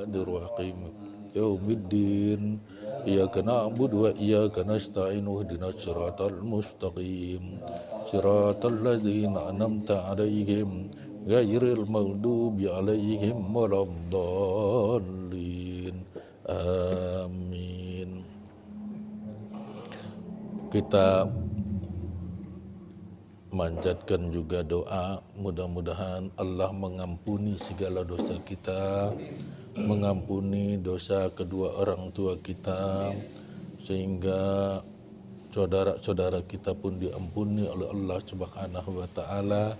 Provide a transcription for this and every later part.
Bismillahirrahmanirrahim. Yaumiddin. Iyyaka na'budu wa iyyaka nasta'in. Ihdinas siratal mustaqim. Siratal ladzina an'amta 'alaihim ghairil maghdubi 'alaihim waladdallin. Amin. Kita manjatkan juga doa, mudah-mudahan Allah mengampuni segala dosa kita, mengampuni dosa kedua orang tua kita, sehingga saudara-saudara kita pun diampuni oleh Allah Subhanahu wa taala,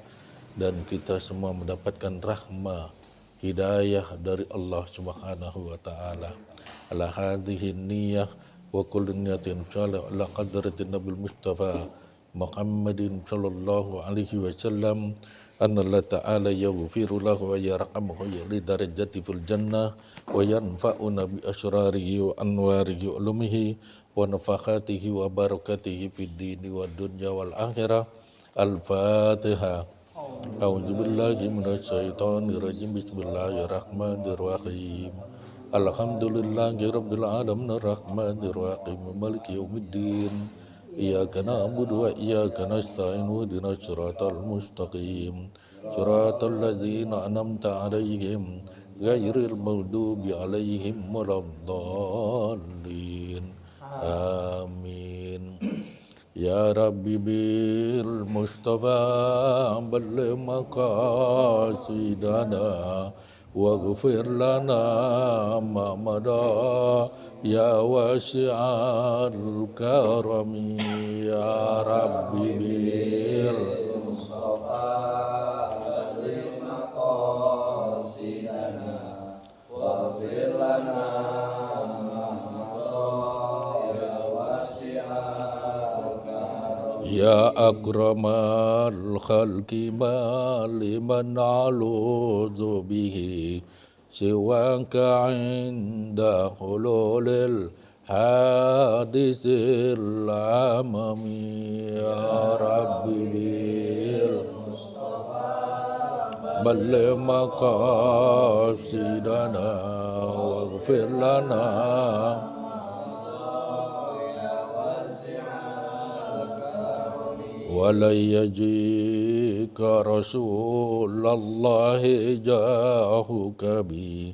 dan kita semua mendapatkan rahmah hidayah dari Allah Subhanahu wa taala. Ala hadhihi niyyah wa kullu niyatin salih ala qadratin Nabil Mustafa Muhammadin sallallahu alaihi wasallam, anna Allah ta'ala yaghfiru lahu wa yarhamuhu li darajati fil jannah wa yanfa'una bi asrarihi wa anwarihi wa ulumihi wa nafakhatihi wa barakatihi fid dini wa dunya wal akhirah. Al-Fatihah. A'udzu billahi minasy syaithanir rajim. Bismillahirrahmanirrahim. Alhamdulillahi rabbil alamin arrahmanir rahim maliki yaumiddin. Iyyaka na'budu wa iyyaka nasta'in. Ihdinas siratal mustaqim. Siratal ladzina an'amta 'alaihim ghairil maghdubi 'alaihim waladdallin. Amin. Ya Rabbi bil Mustafa balligh maqasidana waghfir lana ma mada ya wasi'al karami. Ya Rabbi bil Mustafa balligh maqasidana waghfir lana ma madha ya wasi'al karami. Ya akramal khalqi ma liman a'udzu bihi siwaka 'inda hululil hadisil amami. Ya Rabbi bil balligh maqasidana waghfir lana ولا يجيك رسول الله جاهك بي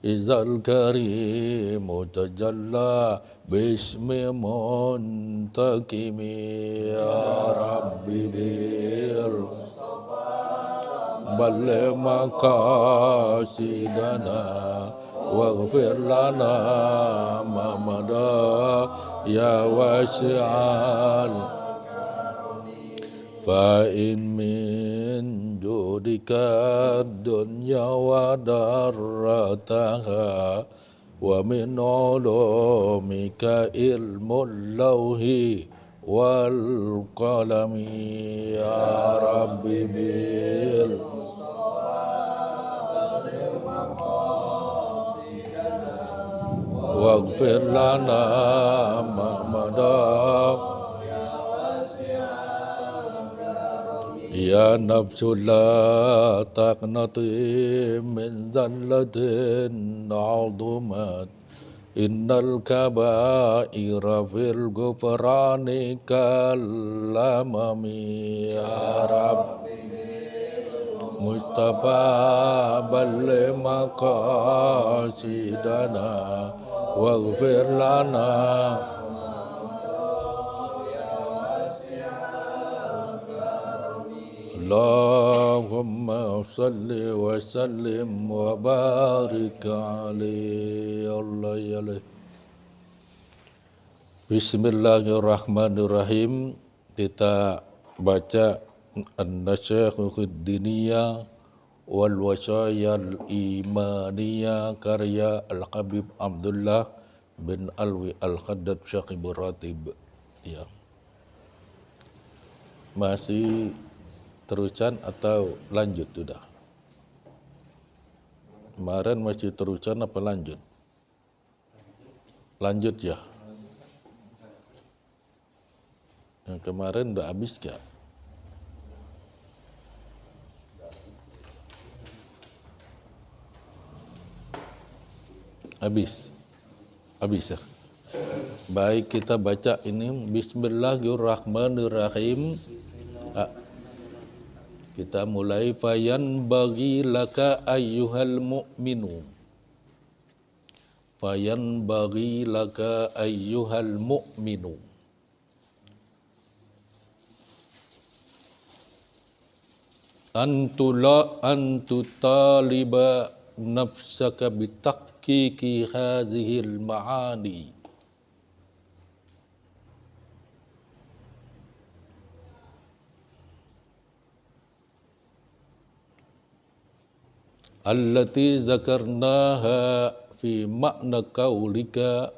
إذا الكريم تجلى باسم منتقم. يا ربي بلغ مقاصدنا واغفر لنا ما مضى يا واسع فإن من جودك الدنيا وضرتها ومن علومك علم اللوح والقلم. يا ربي واغفر لنا ما مضى يا نفس لا تقنطي من ذلة عظمت إن الكبائر في الغفران كالأمم. يا رب مصطفى بلغ مقاصدنا واغفر لنا اللهم صل وسلم وبارك عليه. Allah ya Allah. Bismillahirrahmanirrahim. Kita baca An-Nasyakh Diniyah wal Wasayal Imaniyah karya Al-Habib Abdullah bin Alwi Al-Khaddad Syaqibur Ratib. Ya. Masih terusan atau lanjut sudah? Kemarin masih terusan apa lanjut? Lanjut ya. Yang kemarin udah habis gak? Habis ya. Baik, kita baca ini Bismillahirrahmanirrahim. Kita mulai fayan bagi laka ayyuhal mu'minu. Fayan bagi laka ayyuhal mu'minu. Antutaliba nafsaka bitakiki hadhil ma'ani. Allati zakarnaha fi makna qaulika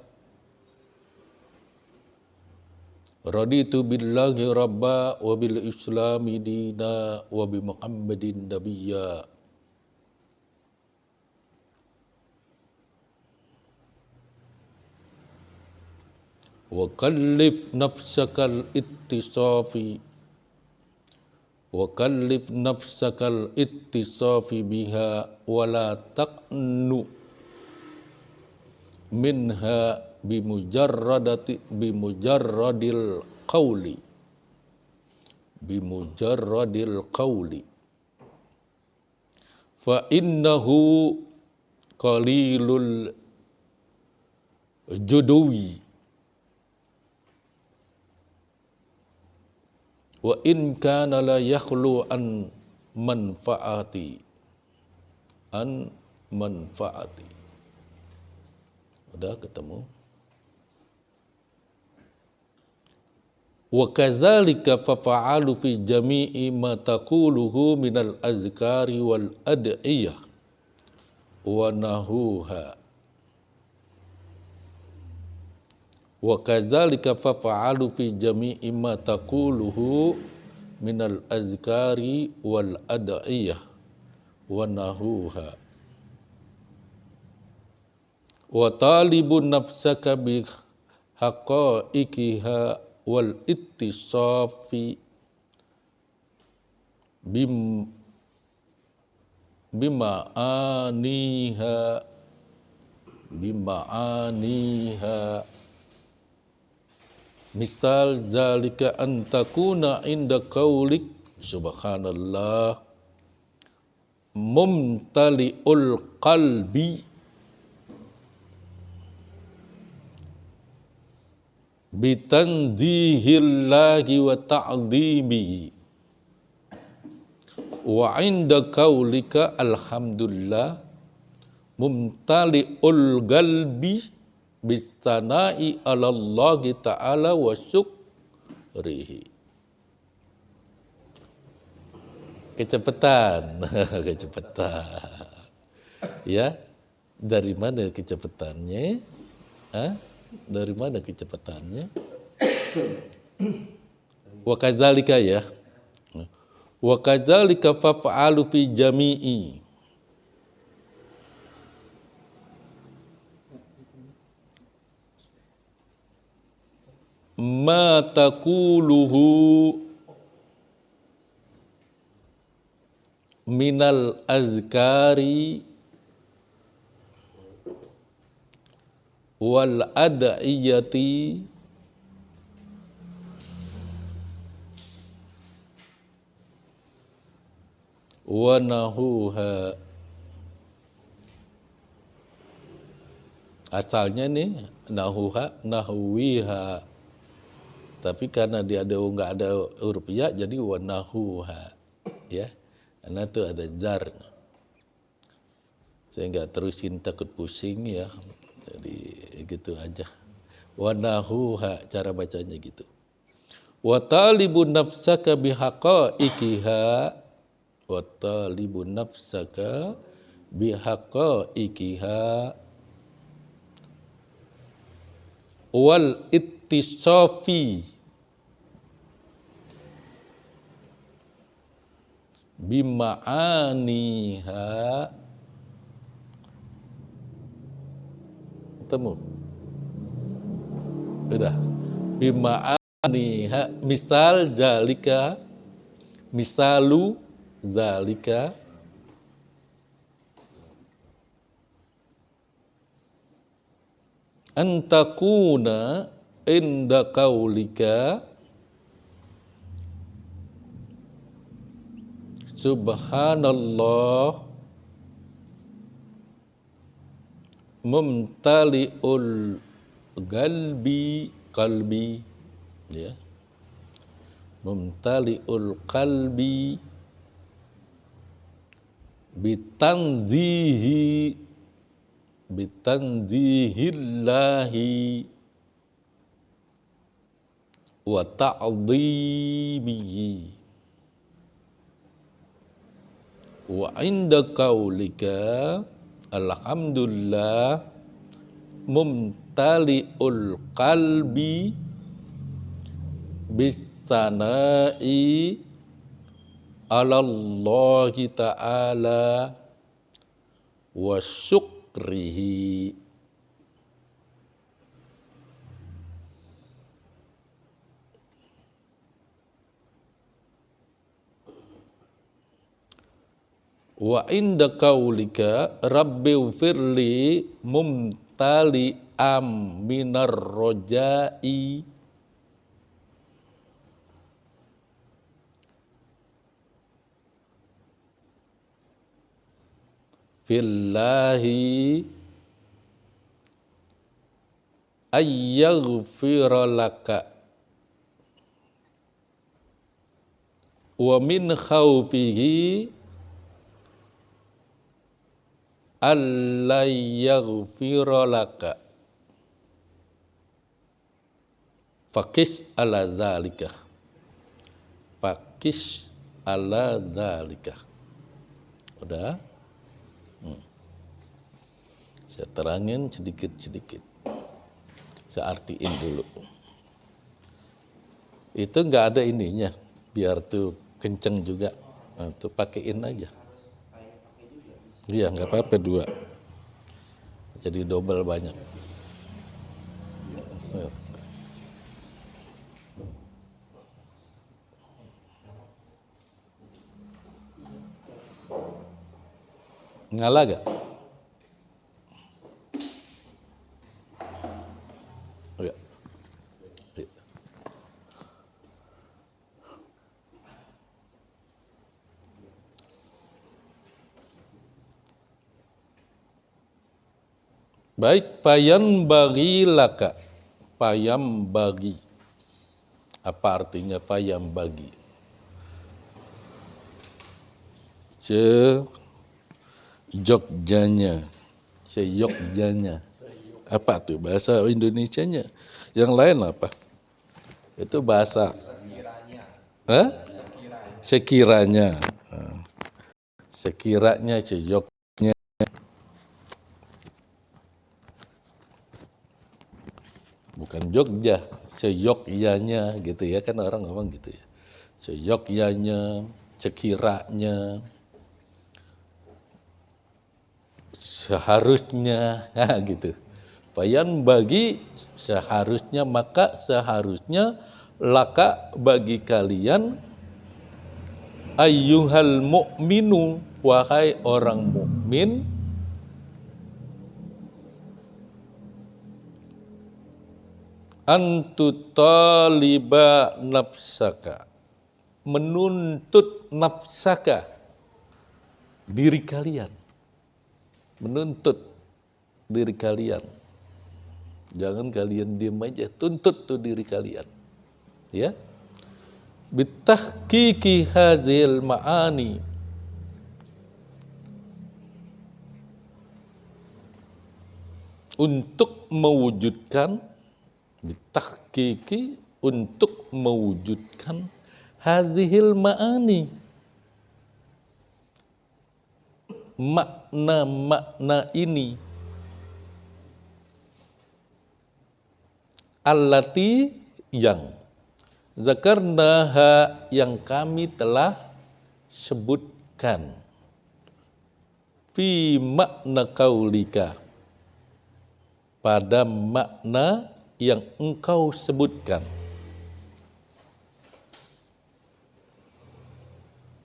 raditu billahi rabba wa bil islami dina wa bi muhammadin nabiyya. Wa kallif nafsakal ittisafi biha wala taqnu minha bimujarradil qawli fa innahu qalilul juduwi wa in kana la yakhlu an manfaati. Udah ketemu. Wa kadzalika fafa'alu fi jami'i ma taquluhu minal azkari wal ad'iyah wa nahuha. Wa kadzalika fafa'alu fi jami'i ma taquluhu minal azkari wal ad'iyah wa nahuha. Wa talibun nafsaka bi haqa'iqiha wal ittisafi bima'aniha. Misal zalika antakuna inda qaulik subhanallah mumtali'ul qalbi bitanzihillahi wa ta'zimihi wa inda qaulika alhamdulillah mumtali'ul qalbi bisana'i ala Allah ta'ala wa syukrihi. Kecepatan. Ya, dari mana kecepatannya? Dari mana kecepatannya? Wa kadzalika ya. Wa kadzalika faf'alu fi jami'i ma taquluhu minal azkari wal ad'iyati wa nahuha. Asalnya nih nahwiha, tapi karena dia nggak ada huruf ya jadi wa nahuha ya, karena itu ada jar. Saya nggak terusin takut pusing ya, jadi gitu aja. Wa nahuha cara bacanya gitu. Wa talibun nafsaka bihaqaiqiha, wa talibun nafsaka bihaqaiqiha wal ittisafi bima'aniha. Ketemu? Sudah. Bima'aniha, misal zalika, misalu zalika antakuna inda qaulika subhanallah mumtali'ul qalbi ya, mumtali'ul qalbi bitanzihillahi wa ta'dhimihi wa inda qaulika alhamdulillah mumtali'ul qalbi bisana'i alallahi ta'ala wa syukrihi. Wa inda qaulika rabbighfirli mumtali'am minar roja'i fillahi ayyaghfira laka wa min khawfihi alla yaghfira laka fakis ala zalika, fakis ala zalika. Udah? Saya terangin sedikit-sedikit. Saya artiin dulu. Itu nggak ada ininya, biar tuh kenceng juga. Nah, tuh pakein aja. Iya, nggak apa-apa 2. Jadi double banyak. Ngalah gak? Ya. Ya. Baik, payam bagi laka. Payam bagi. Apa artinya payam bagi? Jogjanya. Seyogjanya. Apa tuh bahasa Indonesianya? Yang lain apa? Itu bahasa. Hah? Sekiranya. Sekiranya seyok. Bukan Jogja, seyogyanya gitu ya, kan orang ngomong gitu ya. Seyogyanya, sekiranya, seharusnya, gitu. Payan bagi seharusnya, maka seharusnya laka bagi kalian ayyuhal mu'minu, wahai orang mukmin, antutaliba nafsaka, menuntut nafsaka, diri kalian, menuntut diri kalian. Jangan kalian diam aja, tuntut tuh diri kalian, ya. Bitahqiqi hadzal ma'ani, untuk mewujudkan, bitahqiqi, untuk mewujudkan hadzal ma'ani, makna-makna ini, allati yang zakarnaha, yang kami telah sebutkan, fi makna kaulika, pada makna yang engkau sebutkan.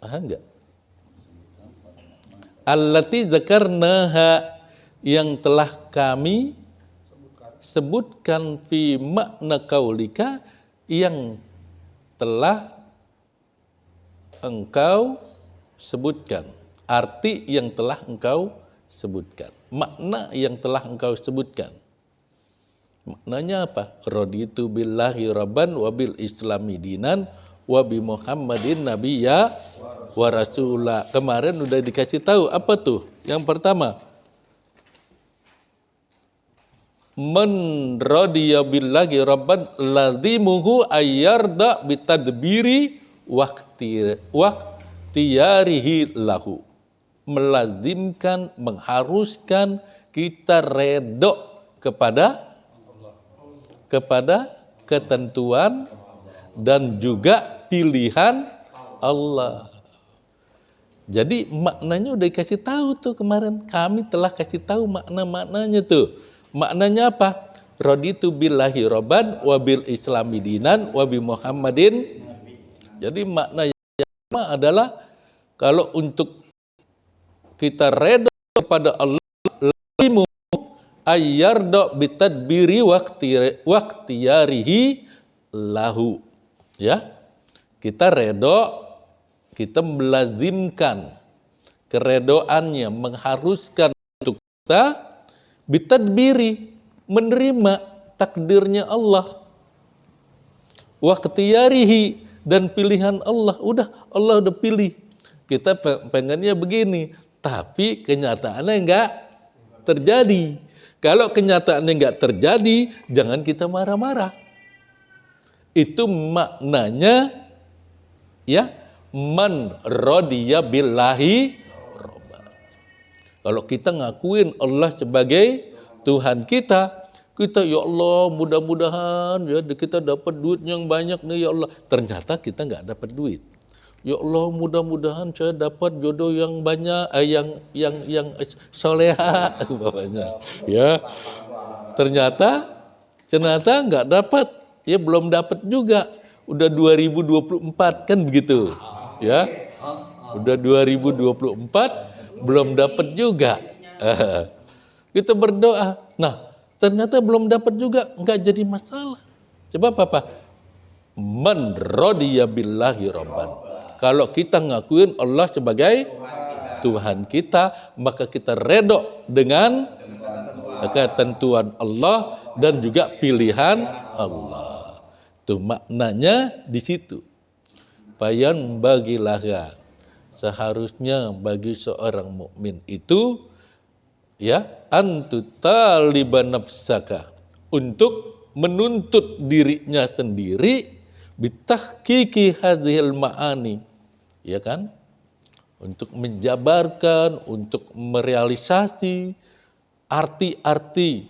Paham enggak? Allati zakarnaha, yang telah kami sebutkan fi makna kaulika yang telah engkau sebutkan. Arti yang telah engkau sebutkan. Makna yang telah engkau sebutkan. Maknanya apa? Raditu billahi rabban wa bil islami dinan wa bi Muhammadin nabiyya wa rasula. Kemarin udah dikasih tahu apa tuh? Yang pertama, man radiya billahi rabban lazimuhu ayyarda bitadbiri waqtiyarihi lahu. Melazimkan, mengharuskan kita redok kepada ketentuan dan juga pilihan Allah. Jadi maknanya udah dikasih tahu tuh kemarin. Kami telah kasih tahu makna-maknanya tuh. Maknanya apa? Raditu billahi rabban wa bil islami dinan wa bi Muhammadin. Jadi makna yang pertama adalah kalau untuk kita redha kepada Allah, lazimu ayyarda bitadbiri waqtiyarihi lahu. Ya. Kita redha, kita melazimkan keredoannya, mengharuskan untuk kita bitadbiri, menerima takdirnya Allah, waqtiyarihi, dan pilihan Allah. Allah udah pilih, kita pengennya begini, tapi kenyataannya enggak terjadi. Kalau kenyataannya enggak terjadi, jangan kita marah-marah. Itu maknanya, ya, man radiya billahi rabban. Kalau kita ngakuin Allah sebagai Tuhan kita, ya Allah, mudah-mudahan ya kita dapat duit yang banyak nih ya Allah. Ternyata kita nggak dapat duit. Ya Allah, mudah-mudahan saya dapat jodoh yang banyak, yang soleha bapaknya. Ya, ternyata nggak dapat, ya belum dapat juga. Udah 2024 kan begitu, ya. Udah 2024 belum dapat juga. Kita berdoa, nah ternyata belum dapat juga, nggak jadi masalah. Coba apa? Man radiya billahi rabban. Kalau kita ngakuin Allah sebagai Tuhan kita, maka kita redho dengan ketentuan Allah dan juga pilihan Allah. Itu maknanya di situ. Bayan bagilah, seharusnya bagi seorang mukmin itu, ya, antutaliban nafsaka, untuk menuntut dirinya sendiri bitahqiqi hadhil ma'ani, ya kan, untuk menjabarkan, untuk merealisasi arti-arti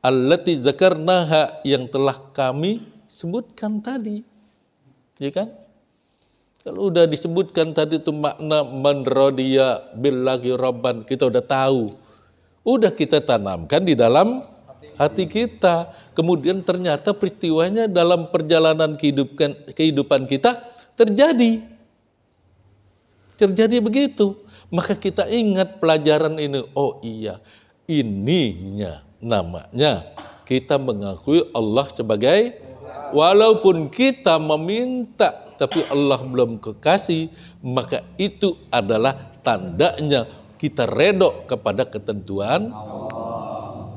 allati zakarnaha yang telah kami sebutkan tadi, ya kan. Kalau udah disebutkan tadi itu makna man radiya billahi rabban, kita udah tahu, udah kita tanamkan di dalam hati kita. Kemudian ternyata peristiwanya dalam perjalanan kehidupan kita terjadi begitu. Maka kita ingat pelajaran ini. Oh iya, ininya namanya kita mengakui Allah sebagai, walaupun kita meminta tapi Allah belum kekasih, maka itu adalah tandanya kita redho kepada ketentuan Allah.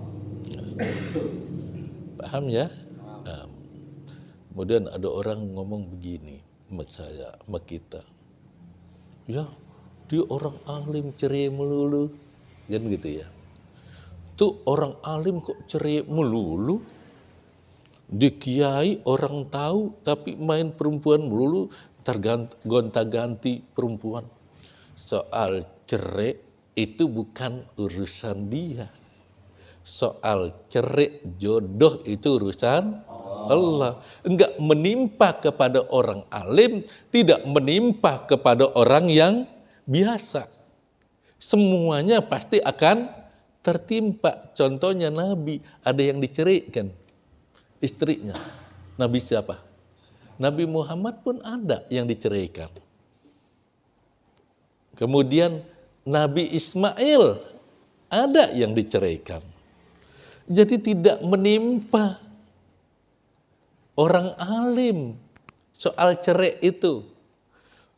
Paham ya? Nah, kemudian ada orang ngomong begini sama saya, sama kita. Ya, dia orang alim cerai melulu, kan gitu ya. Tuh orang alim kok cerai melulu? Di kiai orang tahu tapi main perempuan melulu, gonta-ganti perempuan. Soal cerai itu bukan urusan dia. Soal cerai jodoh itu urusan Allah. Enggak menimpa kepada orang alim, tidak menimpa kepada orang yang biasa. Semuanya pasti akan tertimpa. Contohnya Nabi, ada yang diceraikan istrinya. Nabi siapa? Nabi Muhammad pun ada yang diceraikan. Kemudian Nabi Ismail ada yang diceraikan. Jadi tidak menimpa orang alim soal cerai itu.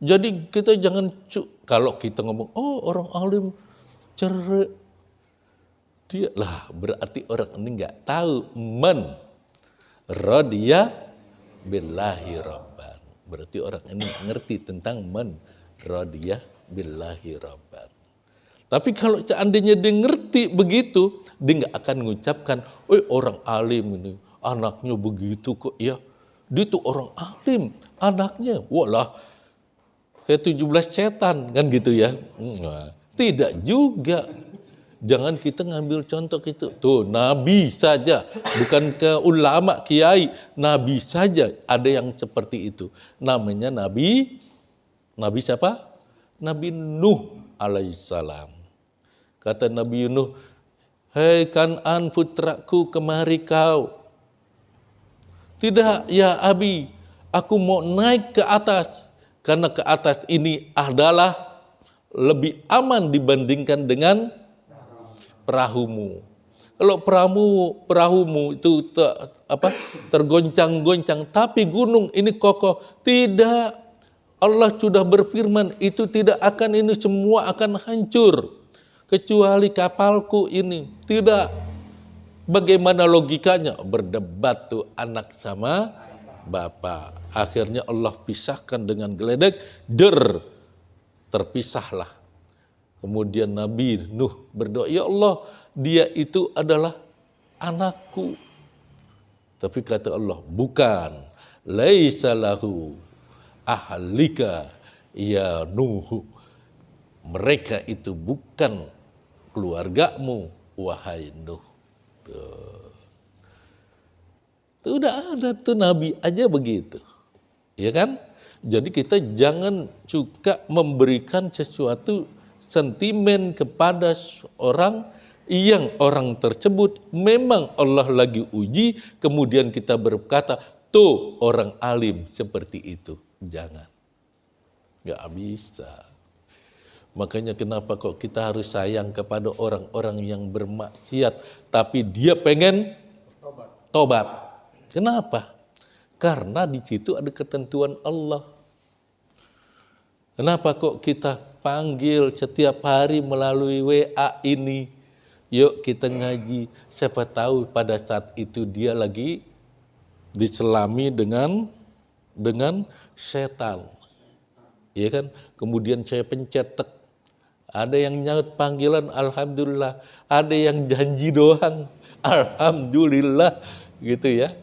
Jadi kita jangan, kalau kita ngomong, oh orang alim cerai, dia lah berarti orang ini nggak tahu man radiya billahi rabban. Berarti orang ini ngerti tentang man radiya billahi rabban. Tapi kalau seandainya dia ngerti begitu, dia nggak akan mengucapkan, oh orang alim ini anaknya begitu kok ya. Dia tuh orang alim, anaknya walah kayak 17 setan kan gitu ya. Nah, tidak juga. Jangan kita ngambil contoh itu. Tuh nabi saja, bukan ke ulama, kiai, nabi saja ada yang seperti itu. Namanya nabi siapa? Nabi Nuh alaihissalam. Kata Nabi Nuh, hei Kan'an putraku, kemari kau. Tidak ya Abi, aku mau naik ke atas. Karena ke atas ini adalah lebih aman dibandingkan dengan perahumu. Kalau perahumu itu tergoncang-goncang, tapi gunung ini kokoh. Tidak. Allah sudah berfirman, itu tidak akan, ini semua akan hancur. Kecuali kapalku ini. Tidak. Bagaimana logikanya? Berdebat tuh anak sama bapak. Akhirnya Allah pisahkan dengan geledek, terpisahlah. Kemudian Nabi Nuh berdoa, ya Allah, dia itu adalah anakku. Tapi kata Allah, bukan. Laisa lahu ahlika ya Nuh. Mereka itu bukan keluargamu, wahai Nuh. Tuh udah ada tuh Nabi aja begitu. Ya kan? Jadi kita jangan suka memberikan sesuatu sentimen kepada orang yang orang tersebut memang Allah lagi uji, kemudian kita berkata, tuh orang alim seperti itu. Jangan. Nggak bisa. Makanya kenapa kok kita harus sayang kepada orang-orang yang bermaksiat, tapi dia pengen tobat. Kenapa? Karena di situ ada ketentuan Allah. Kenapa kok kita panggil setiap hari melalui WA ini? Yuk kita ngaji. Siapa tahu pada saat itu dia lagi diselami dengan setan. Ya kan? Kemudian saya pencet tek. Ada yang nyaut panggilan alhamdulillah, ada yang janji doang alhamdulillah gitu ya.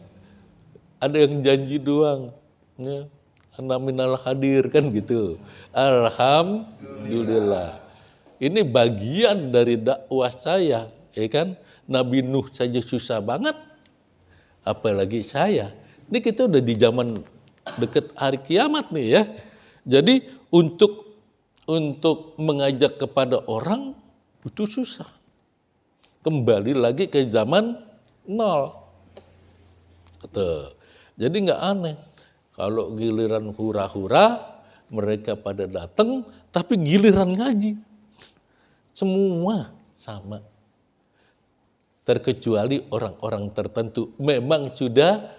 Ada yang janji doang, ya. Ana minal hadir kan gitu. Alhamdulillah. Ini bagian dari dakwah saya, ya kan? Nabi Nuh saja susah banget, apalagi saya. Ini kita udah di zaman dekat hari kiamat nih ya. Jadi untuk mengajak kepada orang itu susah. Kembali lagi ke zaman nol. Jadi nggak aneh kalau giliran hura-hura mereka pada datang, tapi giliran ngaji semua sama. Terkecuali orang-orang tertentu memang sudah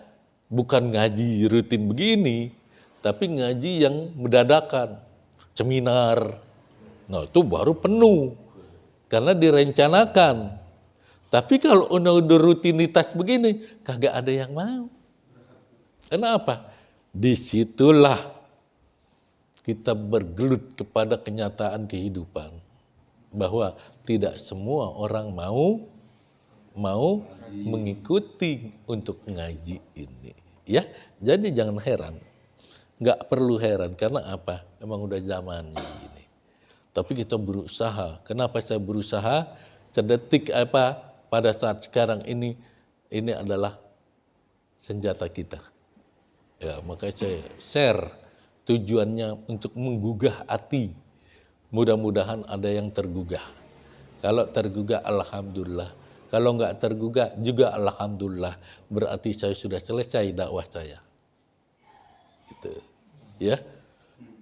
bukan ngaji rutin begini, tapi ngaji yang mendadakan, seminar. Nah itu baru penuh karena direncanakan. Tapi kalau udah rutinitas begini, kagak ada yang mau. Kenapa? Disitulah kita bergelut kepada kenyataan kehidupan. Bahwa tidak semua orang mau mengikuti untuk ngaji ini. Ya, jadi jangan heran. Nggak perlu heran, karena apa? Emang udah zamannya gini. Tapi kita berusaha. Kenapa saya berusaha? Sedetik pada saat sekarang ini adalah senjata kita. Ya, makanya saya share tujuannya untuk menggugah hati. Mudah-mudahan ada yang tergugah. Kalau tergugah, alhamdulillah. Kalau nggak tergugah juga alhamdulillah. Berarti saya sudah selesai dakwah saya. Gitu. Ya.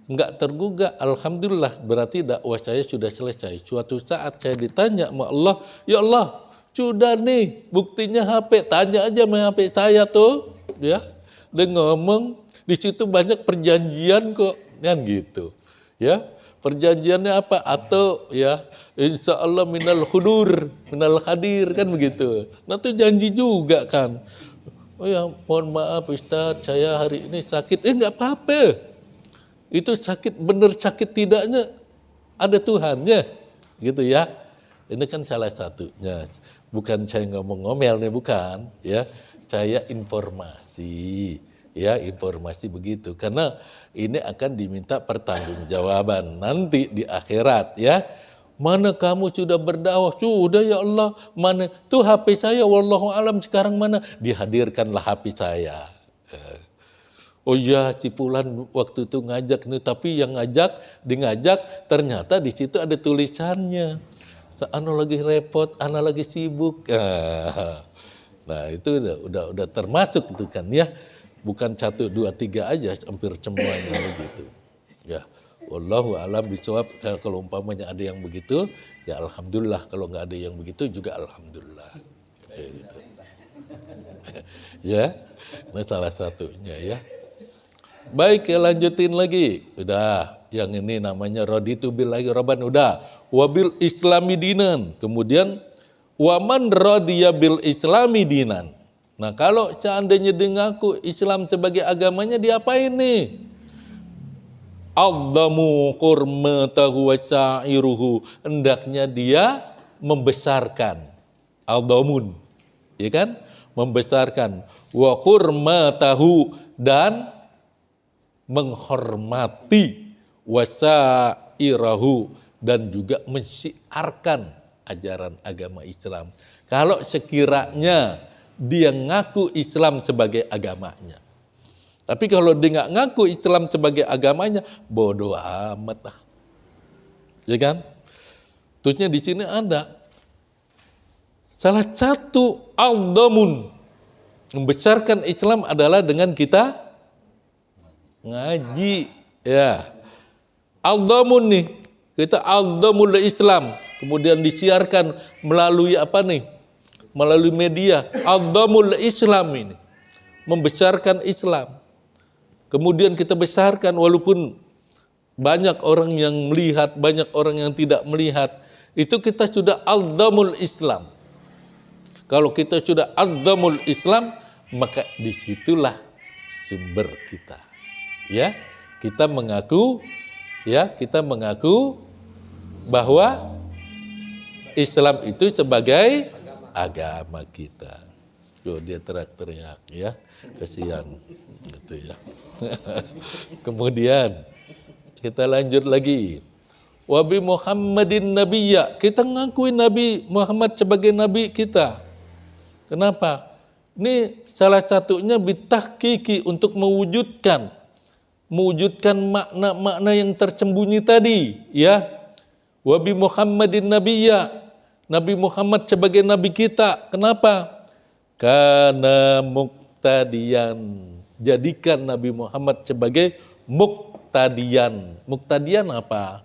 Nggak tergugah, alhamdulillah. Berarti dakwah saya sudah selesai. Suatu saat saya ditanya sama Allah, ya Allah, Sudah nih, buktinya HP. Tanya aja sama HP saya tuh, ya. Dia ngomong, di situ banyak perjanjian kok, kan gitu. Ya, perjanjiannya apa? Atau ya, insya Allah minal hudur, minal hadir, kan begitu. Nah itu janji juga kan. Oh ya, mohon maaf Ustaz, saya hari ini sakit. Nggak apa-apa. Itu sakit, bener sakit tidaknya, ada Tuhannya. Gitu ya. Ini kan salah satunya. Bukan saya ngomong-ngomel nih, bukan. Ya, saya informasi. Ya, informasi begitu. Karena ini akan diminta pertanggungjawaban nanti di akhirat ya. Mana kamu sudah berdakwah? Sudah ya Allah. Mana? Tuh HP saya, wallahu alam sekarang mana? Dihadirkanlah HP saya. Oh iya, Cipulan waktu itu ngajak nih, tapi yang ngajak ternyata di situ ada tulisannya. Ana lagi repot, ana lagi sibuk. Nah, itu udah termasuk itu kan ya. Bukan 1, 2, 3 aja, hampir semuanya begitu. Ya. Wallahu alam bisawab. Kalau umpamanya ada yang begitu, ya alhamdulillah. Kalau nggak ada yang begitu juga alhamdulillah. Gitu. Ya, ini salah satunya ya. Baik, ya lanjutin lagi. Udah, yang ini namanya raditu billahi rabban, udah. Wabil islami dinan. Kemudian waman radiya bil islami dinan. Nah, kalau seandainya dia ngaku Islam sebagai agamanya, diapain nih? A'dhamu hurmatahu wa sa'iruhu. Hendaknya dia membesarkan. A'dhamun. Ya kan? Membesarkan. Wa hurmatahu, dan menghormati. Wa sa'irahu, dan juga mensiarkan ajaran agama Islam. Kalau sekiranya dia ngaku Islam sebagai agamanya. Tapi kalau dia nggak ngaku Islam sebagai agamanya, bodoh amat lah. Ya kan? Terusnya di sini ada salah satu al-damun membesarkan Islam adalah dengan kita ngaji. Ya. Al-damun nih, kita al-damul Islam, kemudian disiarkan melalui apa nih? Melalui media. Al-damul Islam ini membesarkan Islam. Kemudian kita besarkan walaupun banyak orang yang melihat, banyak orang yang tidak melihat. Itu kita sudah al-damul Islam. Kalau kita sudah al-damul Islam, maka disitulah sumber kita. Ya, kita mengaku bahwa Islam itu sebagai agama kita. Tuh, dia teriak-teriak ya, kasihan gitu ya. Kemudian kita lanjut lagi. Wabi Muhammadin nabiyya, kita ngakuin Nabi Muhammad sebagai nabi kita. Kenapa? Ini salah satunya bitahqiqi, untuk mewujudkan makna-makna yang tersembunyi tadi ya. Wabi Muhammadin nabiyya, Nabi Muhammad sebagai nabi kita. Kenapa? Karena muktadian, jadikan Nabi Muhammad sebagai muktadian. Muktadian apa?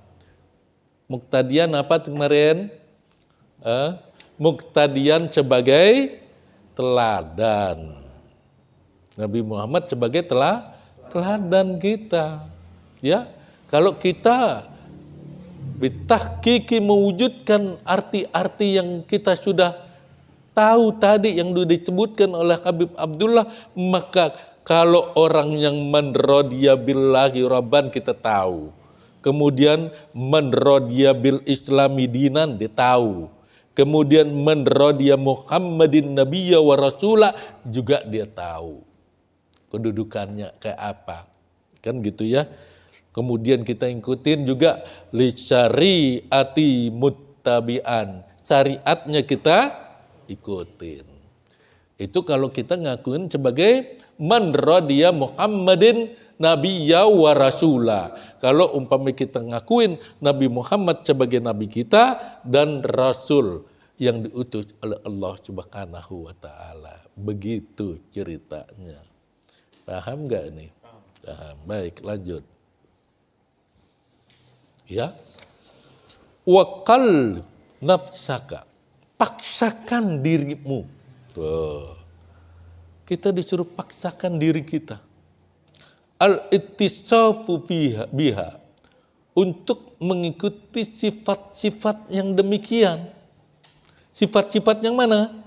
Muktadian apa kemarin? Muktadian sebagai teladan. Nabi Muhammad sebagai teladan kita. Ya, kalau kita bitahqiqi mewujudkan arti-arti yang kita sudah tahu tadi yang sudah disebutkan oleh Habib Abdullah, maka kalau orang yang man radiya billahi rabban kita tahu. Kemudian man radiya bil islami dinan dia tahu. Kemudian man radiya Muhammadin nabiyya wa rasulah juga dia tahu. Kedudukannya kayak apa. Kan gitu ya. Kemudian kita ikutin juga li syariati muttabi'an. Syariatnya kita ikutin. Itu kalau kita ngakuin sebagai man radiya Muhammadin nabiyya wa rasulah. Kalau umpamanya kita ngakuin Nabi Muhammad sebagai nabi kita dan rasul yang diutus oleh Allah Subhanahu wa taala. Begitu ceritanya. Paham enggak ini? Paham. Baik, lanjut. Ya. Wa qal nafsaka. paksakan dirimu. Tuh. Kita disuruh paksakan diri kita. Al-ittisafu biha. Untuk mengikuti sifat-sifat yang demikian. Sifat-sifat yang mana?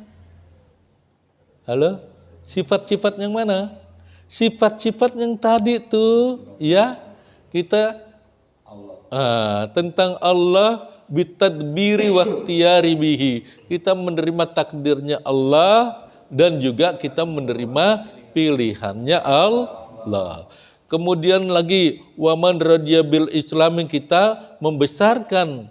Halo? Sifat-sifat yang mana? Sifat-sifat yang tadi tuh, ya, kita tentang Allah bitadbiri wakhtiyari bihi. Kita menerima takdirnya Allah dan juga kita menerima pilihannya Allah. Kemudian lagi waman radiya bil islami, kita membesarkan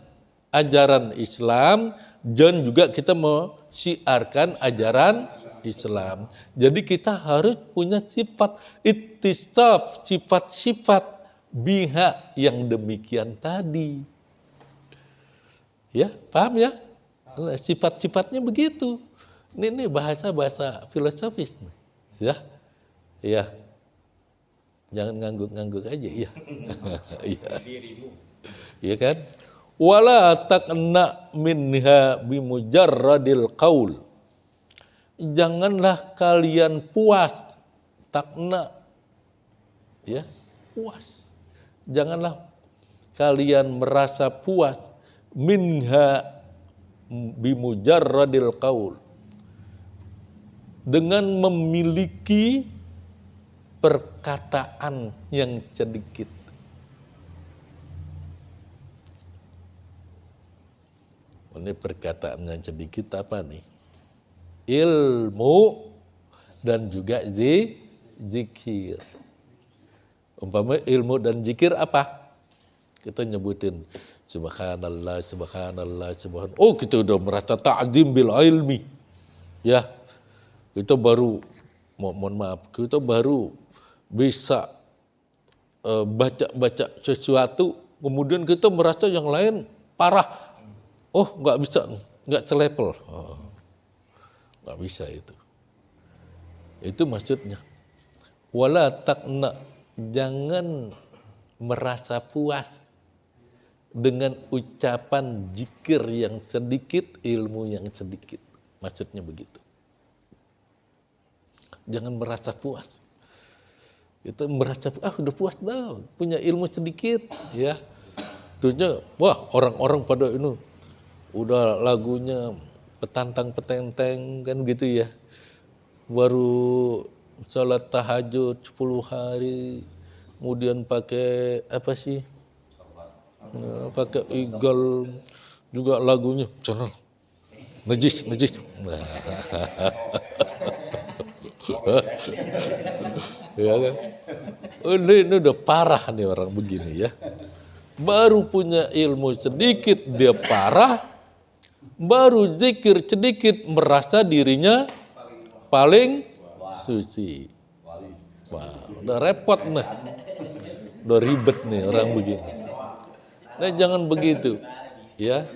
ajaran Islam dan juga kita mensiarkan ajaran Islam. Jadi kita harus punya sifat ittisaf, sifat-sifat biha yang demikian tadi. Ya, paham ya? Sifat-sifatnya begitu. Ini bahasa filosofis. Ya. Ya. Jangan ngangguk-ngangguk aja, ya. Iya. Iya kan? Wala taqna minha bimujarradil qaul. Janganlah kalian puas, takna, ya, puas. Janganlah kalian merasa puas minha bimujarradil qaul, dengan memiliki perkataan yang sedikit. Ini perkataan yang sedikit apa nih? Ilmu dan juga zikir. Umpama ilmu dan zikir apa? Kita nyebutin subhanallah, subhanallah, subhanallah. Oh, kita udah merasa ta'zim bil ilmi. Ya. Kita baru mohon maaf, kita baru bisa baca-baca sesuatu, kemudian kita merasa yang lain parah. Oh, nggak bisa, nggak selevel. Oh, nggak bisa itu. Itu maksudnya. Wala taqna, jangan merasa puas dengan ucapan zikir yang sedikit, ilmu yang sedikit. Maksudnya begitu. Jangan merasa puas. Kita merasa, udah puas dah, punya ilmu sedikit, ya. Terusnya, wah, orang-orang pada ini udah lagunya petantang-petenteng kan gitu ya. Baru sholat tahajud 10 hari, kemudian pakai apa sih? Pakai igal, juga lagunya channel najis. Ya kan? Ini udah parah nih orang begini ya. Baru punya ilmu sedikit dia parah, baru zikir sedikit merasa dirinya paling suci. Wah, udah repot nih. Udah ribet nih orang begini. Nah, jangan begitu. Ya.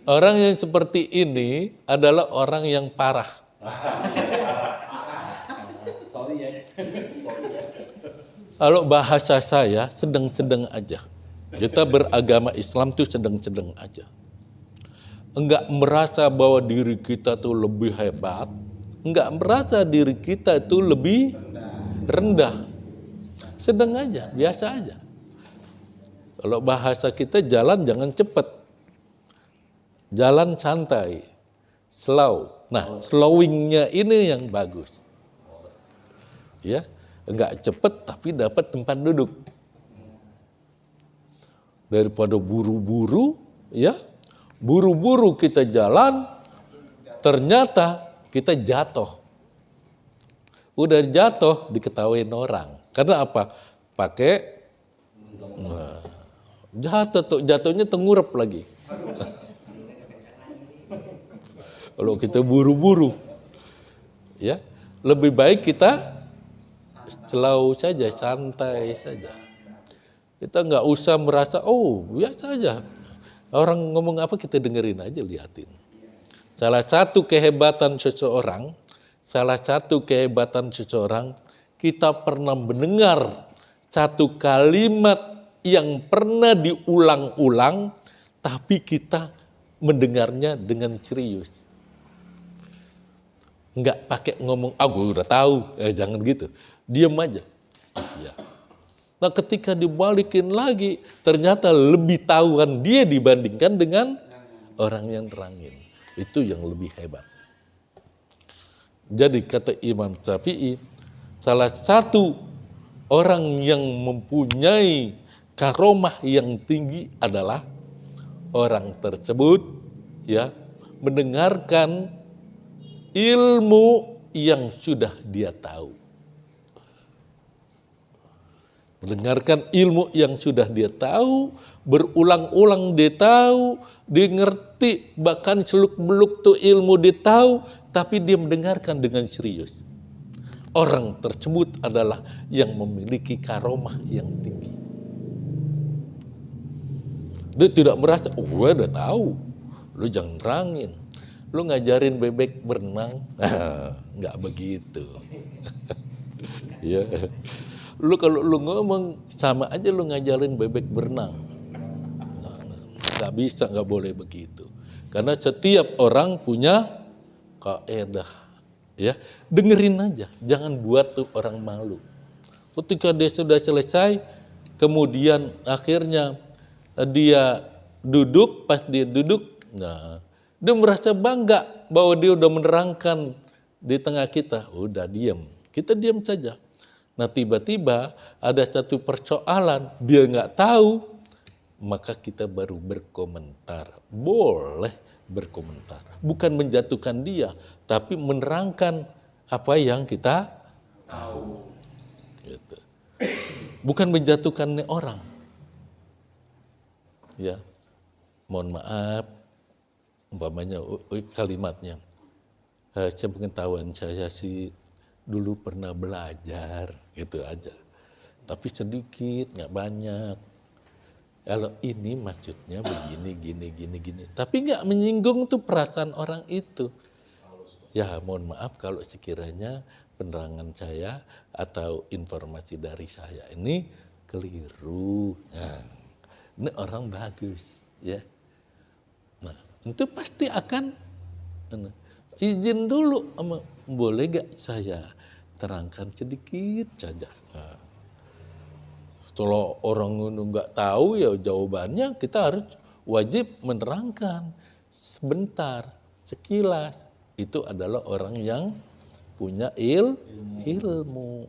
Orang yang seperti ini adalah orang yang parah. Kalau bahasa saya sedang-sedang aja. Kita beragama Islam tuh sedang-sedang aja. Enggak merasa bahwa diri kita tuh lebih hebat, enggak merasa diri kita tuh lebih rendah. Sedang aja, biasa aja. Kalau bahasa kita jalan jangan cepat. Jalan santai, slow. Nah, slowingnya ini yang bagus. Ya, enggak cepat tapi dapat tempat duduk. Daripada buru-buru, ya, buru-buru kita jalan, ternyata kita jatuh. Udah jatuh diketawain orang. Karena apa? Pakai jatuhnya tengurap lagi. Kalau kita buru-buru, ya, lebih baik kita slow saja, santai saja. Kita nggak usah merasa, oh biasa aja. Orang ngomong apa kita dengerin aja, liatin. Salah satu kehebatan seseorang, kita pernah mendengar satu kalimat yang pernah diulang-ulang, tapi kita mendengarnya dengan serius. Nggak pakai ngomong, gue udah tahu, jangan gitu. Diam aja. Ya. Nah ketika dibalikin lagi, ternyata lebih tahuan dia dibandingkan dengan orang yang nerangin. Itu yang lebih hebat. Jadi kata Imam Syafi'i, salah satu orang yang mempunyai karomah yang tinggi adalah orang tersebut ya mendengarkan ilmu yang sudah dia tahu. Mendengarkan ilmu yang sudah dia tahu, berulang-ulang dia tahu, dia ngerti, bahkan seluk-beluk tuh ilmu dia tahu, tapi dia mendengarkan dengan serius. Orang tersebut adalah yang memiliki karomah yang tinggi. Dia tidak merasa, gue udah tahu, lu jangan nerangin, lu ngajarin bebek berenang, nggak begitu. Ya. Lu kalau lu ngomong sama aja lu ngajarin bebek berenang, nggak bisa, nggak boleh begitu. Karena setiap orang punya kaedah, ya dengerin aja, jangan buat tuh orang malu. Ketika dia sudah selesai, kemudian akhirnya dia duduk, pas dia duduk, nah dia merasa bangga bahwa dia udah menerangkan di tengah kita, udah diam, kita diam saja. Nah tiba-tiba ada satu persoalan, dia nggak tahu, maka kita baru berkomentar. Boleh berkomentar. Bukan menjatuhkan dia, tapi menerangkan apa yang kita tahu. Gitu. Bukan menjatuhkan orang. Ya, mohon maaf, umpamanya kalimatnya, sepengetahuan saya sih, dulu pernah belajar, gitu aja. Tapi sedikit, nggak banyak. Kalau ini maksudnya begini, gini. Tapi nggak menyinggung tuh perasaan orang itu. Ya mohon maaf kalau sekiranya penerangan saya atau informasi dari saya ini keliru. Nah, ini orang bagus, ya. Nah, itu pasti akan izin dulu, boleh gak saya terangkan sedikit saja. Nah, setelah orang nggak tahu ya jawabannya, kita harus wajib menerangkan sebentar, sekilas. Itu adalah orang yang punya ilmu.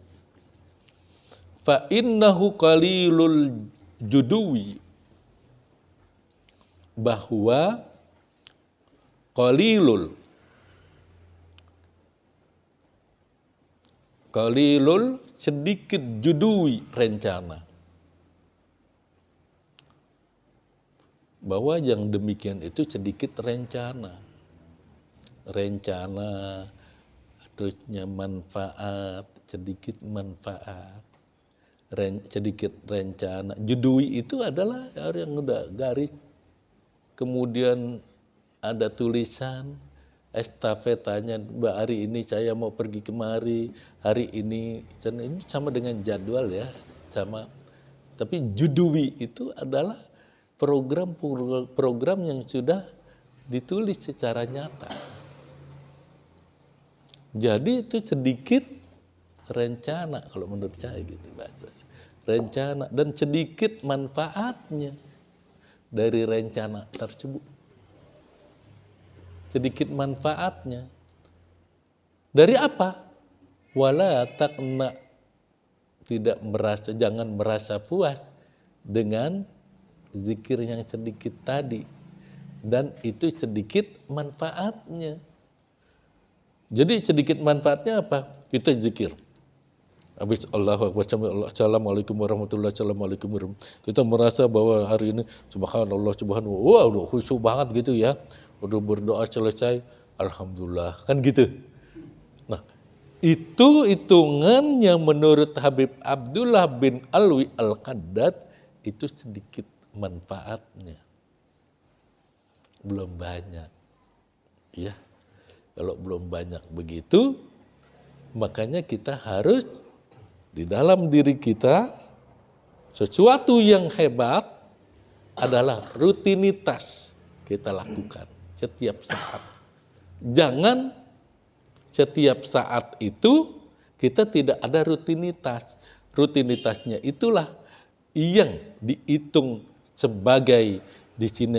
Fa innahu qalilul juduwi, bahwa qalilul sedikit judui rencana. Bahwa yang demikian itu sedikit rencana. Rencana, terusnya manfaat, sedikit manfaat. Sedikit rencana. Judui itu adalah yang udah garis. Kemudian ada tulisan, estafetanya, hari ini saya mau pergi kemari, hari ini sama dengan jadwal ya, sama. Tapi judui itu adalah program yang sudah ditulis secara nyata. Jadi itu sedikit rencana kalau menurut saya gitu bahasa. Rencana dan sedikit manfaatnya dari rencana tersebut. Sedikit manfaatnya. Dari apa? Wala taqna, tidak merasa, jangan merasa puas dengan zikir yang sedikit tadi, dan itu sedikit manfaatnya. Jadi sedikit manfaatnya apa? Kita zikir. Habis Allahu Akbar, Assalamualaikum warahmatullahi wabarakatuh. Kita merasa bahwa hari ini subhanallah, wah udah khusyuk banget gitu ya. Udah berdoa selesai, alhamdulillah, kan gitu. Nah, itu hitungan yang menurut Habib Abdullah bin Alwi Al-Qaddad itu sedikit manfaatnya. Belum banyak. Ya. Kalau belum banyak begitu, makanya kita harus di dalam diri kita sesuatu yang hebat adalah rutinitas kita lakukan setiap saat. Jangan setiap saat itu kita tidak ada rutinitas. Rutinitasnya itulah yang dihitung sebagai di sini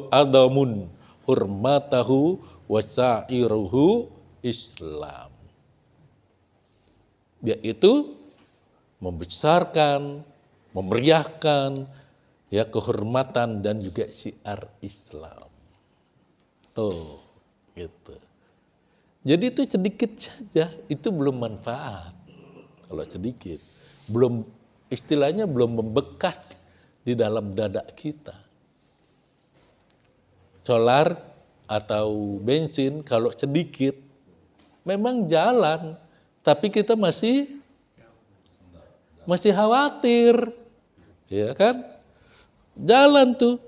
adamun hurmatahu wasairuhu Islam. Yaitu membesarkan, memeriahkan ya kehormatan dan juga syiar Islam. Tuh, gitu. Jadi itu sedikit saja, itu belum manfaat. Kalau sedikit, belum istilahnya belum membekas di dalam dada kita. Solar atau bensin kalau sedikit memang jalan, tapi kita masih khawatir, ya kan? Jalan tuh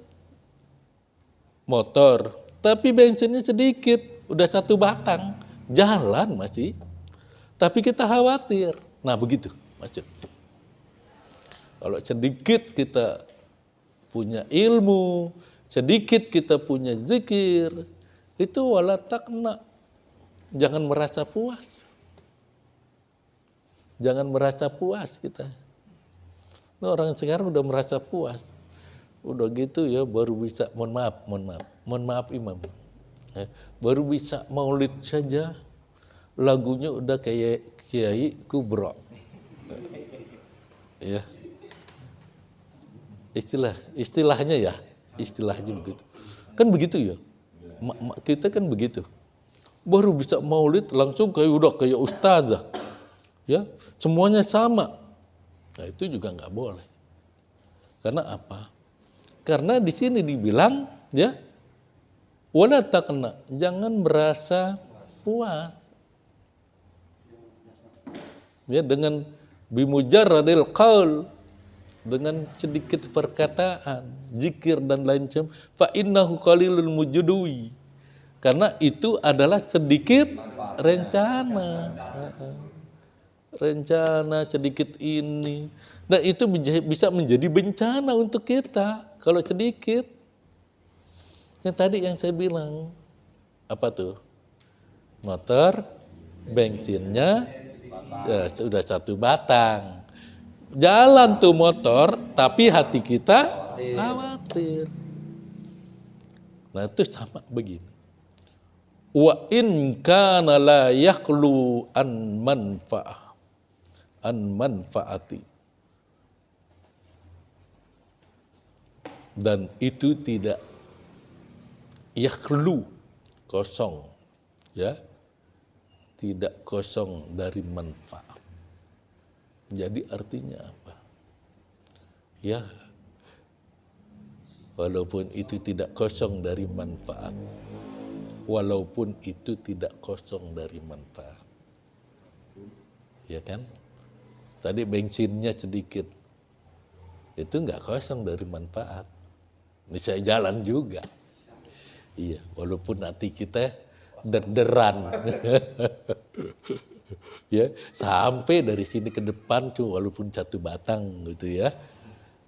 motor, tapi bensinnya sedikit, udah 1 batang, jalan masih, tapi kita khawatir. Nah begitu maksud. Kalau sedikit kita punya ilmu, sedikit kita punya zikir, itu wala takna, jangan merasa puas. Jangan merasa puas kita. Nah, orang sekarang udah merasa puas. Udah gitu ya baru bisa, mohon maaf Imam. Baru bisa maulid saja, lagunya udah kayak Kiai Kubro. Ya. Istilahnya begitu. Kan begitu ya. Kita kan begitu. Baru bisa maulid langsung kayak ustazah. Ya, semuanya sama. Nah, itu juga nggak boleh. Karena apa? Karena di sini dibilang ya wala takna, jangan merasa puas. Ya, dengan bimujarradil qaul, dengan sedikit perkataan, zikir dan lain macam, fa innahu qalilul mujudui. Karena itu adalah sedikit rencana. Rencana sedikit ini. Dan itu bisa menjadi bencana untuk kita kalau sedikit. Yang tadi yang saya bilang, apa tuh? Motor, bensinnya sudah 1 batang. Jalan tuh motor, tapi hati kita khawatir. Nah itu sama begini. Wa in kana la yakhlu an manfaati. Dan itu tidak yakhlu, kosong, ya, tidak kosong dari manfaat. Jadi artinya apa? Ya, walaupun itu tidak kosong dari manfaat, walaupun itu tidak kosong dari manfaat, ya kan? Tadi bensinnya sedikit, itu nggak kosong dari manfaat. Bisa jalan juga. Iya, walaupun hati kita derderan. Ya, sampai dari sini ke depan tuh walaupun 1 batang gitu ya.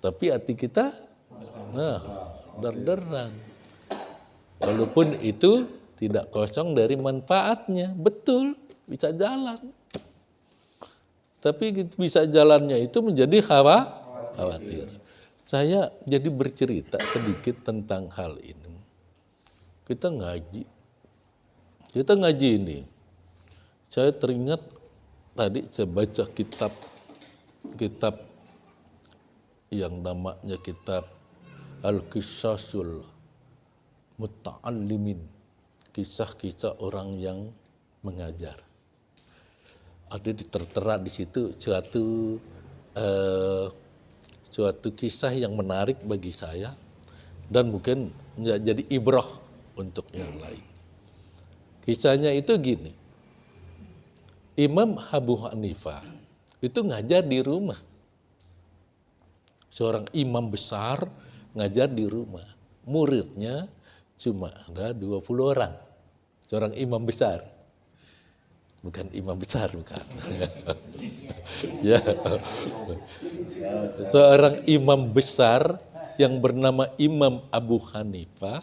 Tapi hati kita derderan. Walaupun itu tidak kosong dari manfaatnya, betul, bisa jalan. Tapi bisa jalannya itu menjadi khawatir. Saya jadi bercerita sedikit tentang hal ini. Kita ngaji ini. Saya teringat tadi saya baca kitab yang namanya kitab Al-Qisasul Muta'allimin, kisah-kisah orang yang mengajar. Ada tertera di situ suatu kisah yang menarik bagi saya dan mungkin jadi ibrah untuk yang lain. Kisahnya itu gini. Imam Abu Hanifah itu ngajar di rumah. Seorang imam besar ngajar di rumah. Muridnya cuma ada 20 orang. Seorang imam besar. Bukan imam besar, bukan. Ya. Seorang imam besar yang bernama Imam Abu Hanifah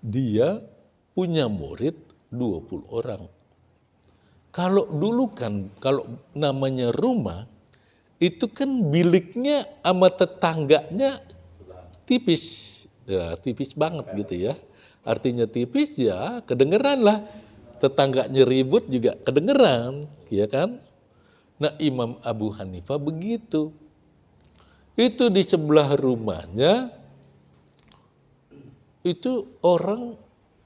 dia punya murid 20 orang. Kalau dulu kan, kalau namanya rumah, itu kan biliknya sama tetangganya tipis. Ya, tipis banget gitu ya. Artinya tipis ya kedengeran lah. Tetangganya ribut juga kedengeran, ya kan? Nah, Imam Abu Hanifah begitu. Itu di sebelah rumahnya, itu orang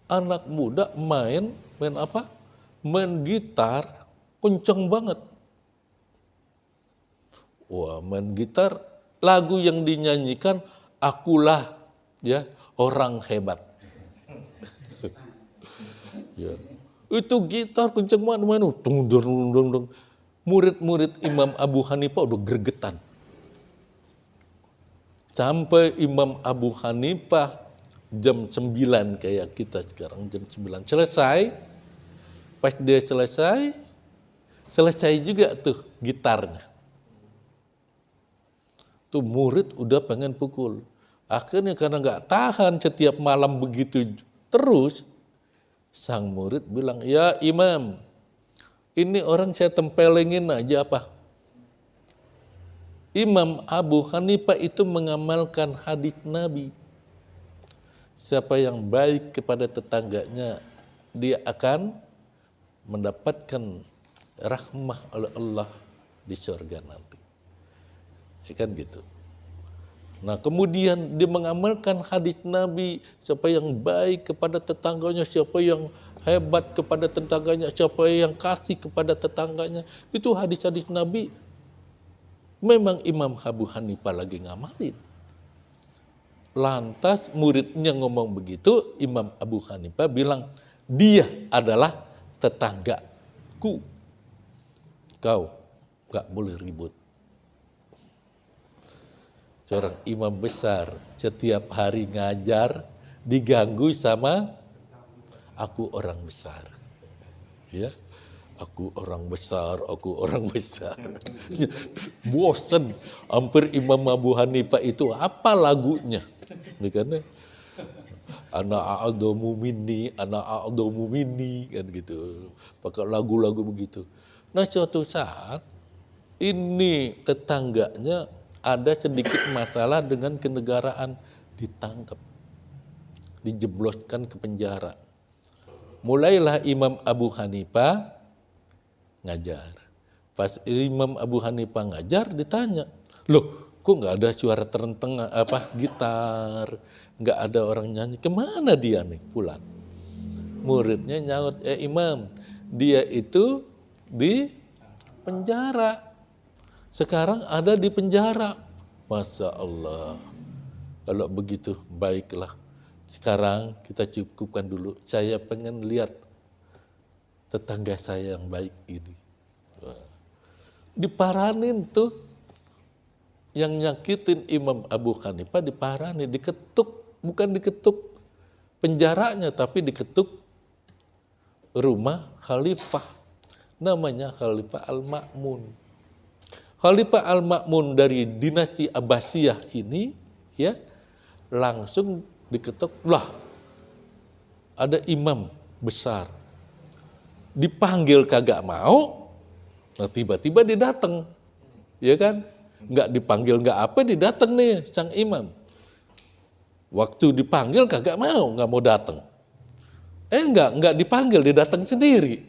anak muda main apa? Main gitar, kenceng banget. Wah, main gitar, lagu yang dinyanyikan, akulah ya orang hebat. Ya. Itu gitar kenceng banget, main, murid-murid Imam Abu Hanifah udah gregetan. Sampai Imam Abu Hanifah jam 9 kayak kita sekarang, jam 9 selesai. Pas dia selesai juga tuh gitarnya. Tuh murid udah pengen pukul. Akhirnya karena nggak tahan setiap malam begitu terus, sang murid bilang, ya Imam, ini orang saya tempelengin aja apa? Imam Abu Hanifah itu mengamalkan hadis Nabi. Siapa yang baik kepada tetangganya, dia akan mendapatkan rahmah oleh Allah di surga nanti. Ya kan gitu. Nah, kemudian dia mengamalkan hadis Nabi, siapa yang baik kepada tetangganya, siapa yang hebat kepada tetangganya, siapa yang kasih kepada tetangganya. Itu hadis-hadis Nabi. Memang Imam Abu Hanifah lagi ngamalin. Lantas muridnya ngomong begitu, Imam Abu Hanifah bilang, dia adalah tetanggaku. Kau gak boleh ribut. Seorang imam besar setiap hari ngajar diganggu sama aku orang besar. Ya. Aku orang besar, aku orang besar. Bosan. Hampir Imam Abu Hanifah itu apa lagunya? Kan? Ana a'adhamu minni, ana a'adhamu minni, kan gitu. Pakai lagu-lagu begitu. Nah, suatu saat ini tetangganya ada sedikit masalah dengan kenegaraan, ditangkap, dijebloskan ke penjara. Mulailah Imam Abu Hanifah ngajar. Pas Imam Abu Hanifah ngajar, ditanya, loh kok nggak ada suara terenteng apa gitar, nggak ada orang nyanyi, kemana dia nih pulang? Muridnya nyaut, Imam, dia itu di penjara. Sekarang ada di penjara. Masya Allah. Kalau begitu, baiklah. Sekarang kita cukupkan dulu. Saya pengen lihat tetangga saya yang baik ini. Diparanin tuh. Yang nyakitin Imam Abu Hanifah diparanin, diketuk. Bukan diketuk penjaranya, tapi diketuk rumah khalifah. Namanya Khalifah Al-Ma'mun. Khalifah Al-Ma'mun dari dinasti Abbasiyah ini, ya, langsung diketuk, lah ada imam besar, dipanggil kagak mau, nah tiba-tiba dia datang, ya kan, nggak dipanggil nggak apa, dia datang nih sang imam. Waktu dipanggil kagak mau, nggak mau datang. Nggak dipanggil, dia datang sendiri.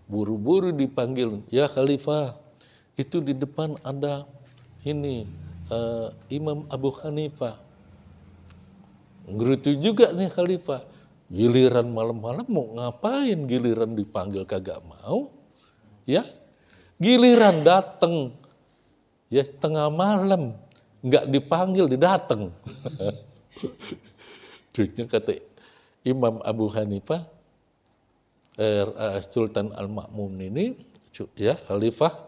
Buru-buru dipanggil, ya Khalifah, itu di depan ada ini Imam Abu Hanifah. Ngerutu juga nih Khalifah. Giliran malam-malam mau ngapain? Giliran dipanggil kagak mau, ya. Giliran datang, ya tengah malam, nggak dipanggil, dia datang. Terusnya kata Imam Abu Hanifah, Sultan Al-Ma'mun ini, ya Khalifah,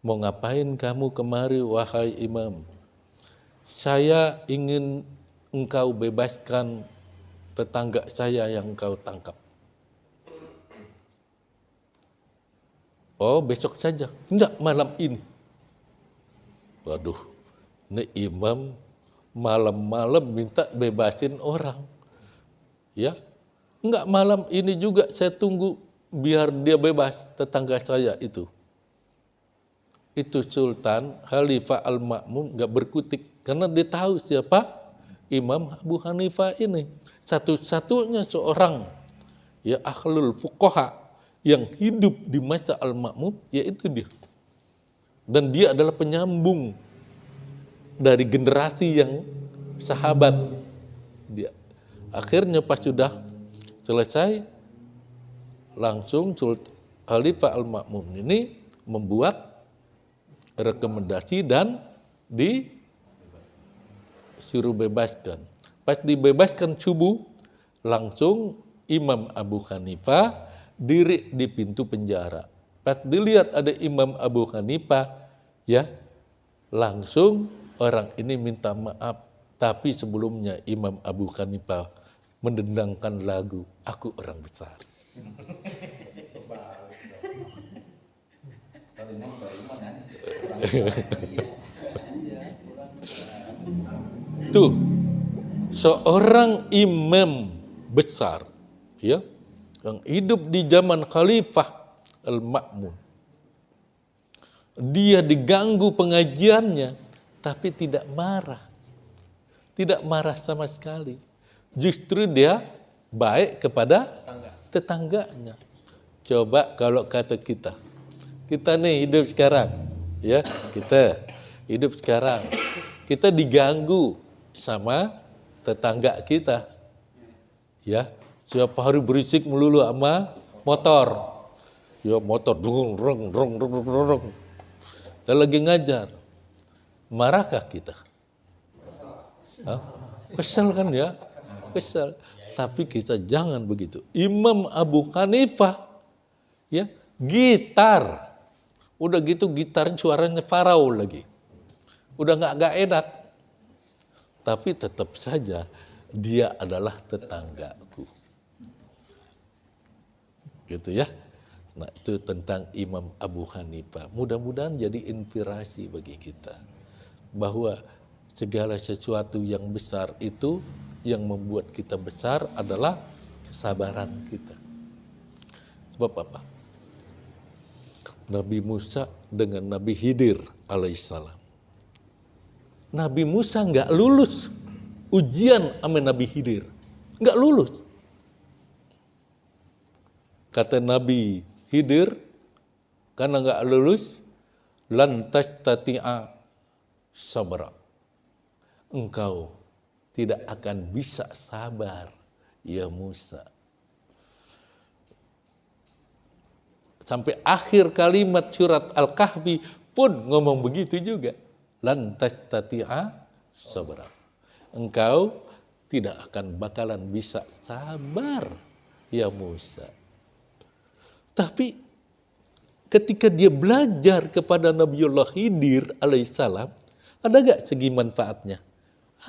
mau ngapain kamu kemari wahai imam? Saya ingin engkau bebaskan tetangga saya yang engkau tangkap. Oh, besok saja. Enggak, malam ini. Waduh, ini imam malam-malam minta bebasin orang. Ya, enggak, malam ini juga saya tunggu biar dia bebas, tetangga saya itu. Itu Sultan Khalifah Al-Ma'mun enggak berkutik karena dia tahu siapa Imam Abu Hanifah ini. Satu-satunya seorang ya ahlul fuqaha yang hidup di masa Al-Ma'mun, yaitu dia. Dan dia adalah penyambung dari generasi yang sahabat. Dia akhirnya pas sudah selesai, langsung Khalifah Al-Ma'mun ini membuat rekomendasi dan disuruh bebaskan. Pas dibebaskan subuh, langsung Imam Abu Hanifah diri di pintu penjara. Pas dilihat ada Imam Abu Hanifah, ya langsung orang ini minta maaf. Tapi sebelumnya Imam Abu Hanifah mendendangkan lagu Aku Orang Besar. Tuh, seorang imam besar, ya, yang hidup di zaman Khalifah Al-Ma'mun. Dia diganggu pengajiannya, tapi tidak marah. Tidak marah sama sekali. Justru dia baik kepada tetangganya. Coba kalau kata kita nih hidup sekarang, ya, kita hidup sekarang, kita diganggu sama tetangga kita, ya, setiap hari berisik melulu sama motor, ya motor dung rong rong rong rong rong. Kita lagi ngajar, marahkah kita? Hah? Kesel kan ya, kesel. Tapi kita jangan begitu. Imam Abu Hanifah, ya, gitar. Udah gitu gitar suaranya farau lagi. Udah nggak enak. Tapi tetap saja dia adalah tetanggaku. Gitu ya. Nah, itu tentang Imam Abu Hanifah. Mudah-mudahan jadi inspirasi bagi kita. Bahwa segala sesuatu yang besar itu, yang membuat kita besar adalah kesabaran kita. Sebab apa? Nabi Musa dengan Nabi Khidir alaihissalam. Nabi Musa nggak lulus ujian sama Nabi Khidir. Nggak lulus. Kata Nabi Khidir, karena nggak lulus, lan tastati'a sabra. Engkau tidak akan bisa sabar, ya Musa. Sampai akhir kalimat surat Al-Kahfi pun ngomong begitu juga. Lan tastati'a sabra. Engkau tidak akan bakalan bisa sabar, ya Musa. Tapi ketika dia belajar kepada Nabiullah Khidir alaihissalam, ada gak segi manfaatnya?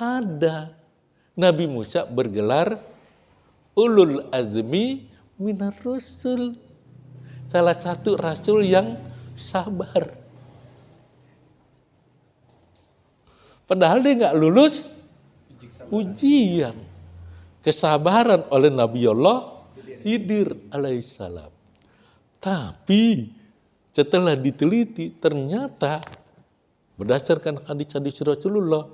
Ada. Nabi Musa bergelar ulul azmi minar rusul. Salah satu rasul yang sabar. Padahal dia nggak lulus ujian. Kesabaran oleh Nabiullah Khidir alaihissalam. Tapi setelah diteliti ternyata berdasarkan hadis-hadis Rasulullah,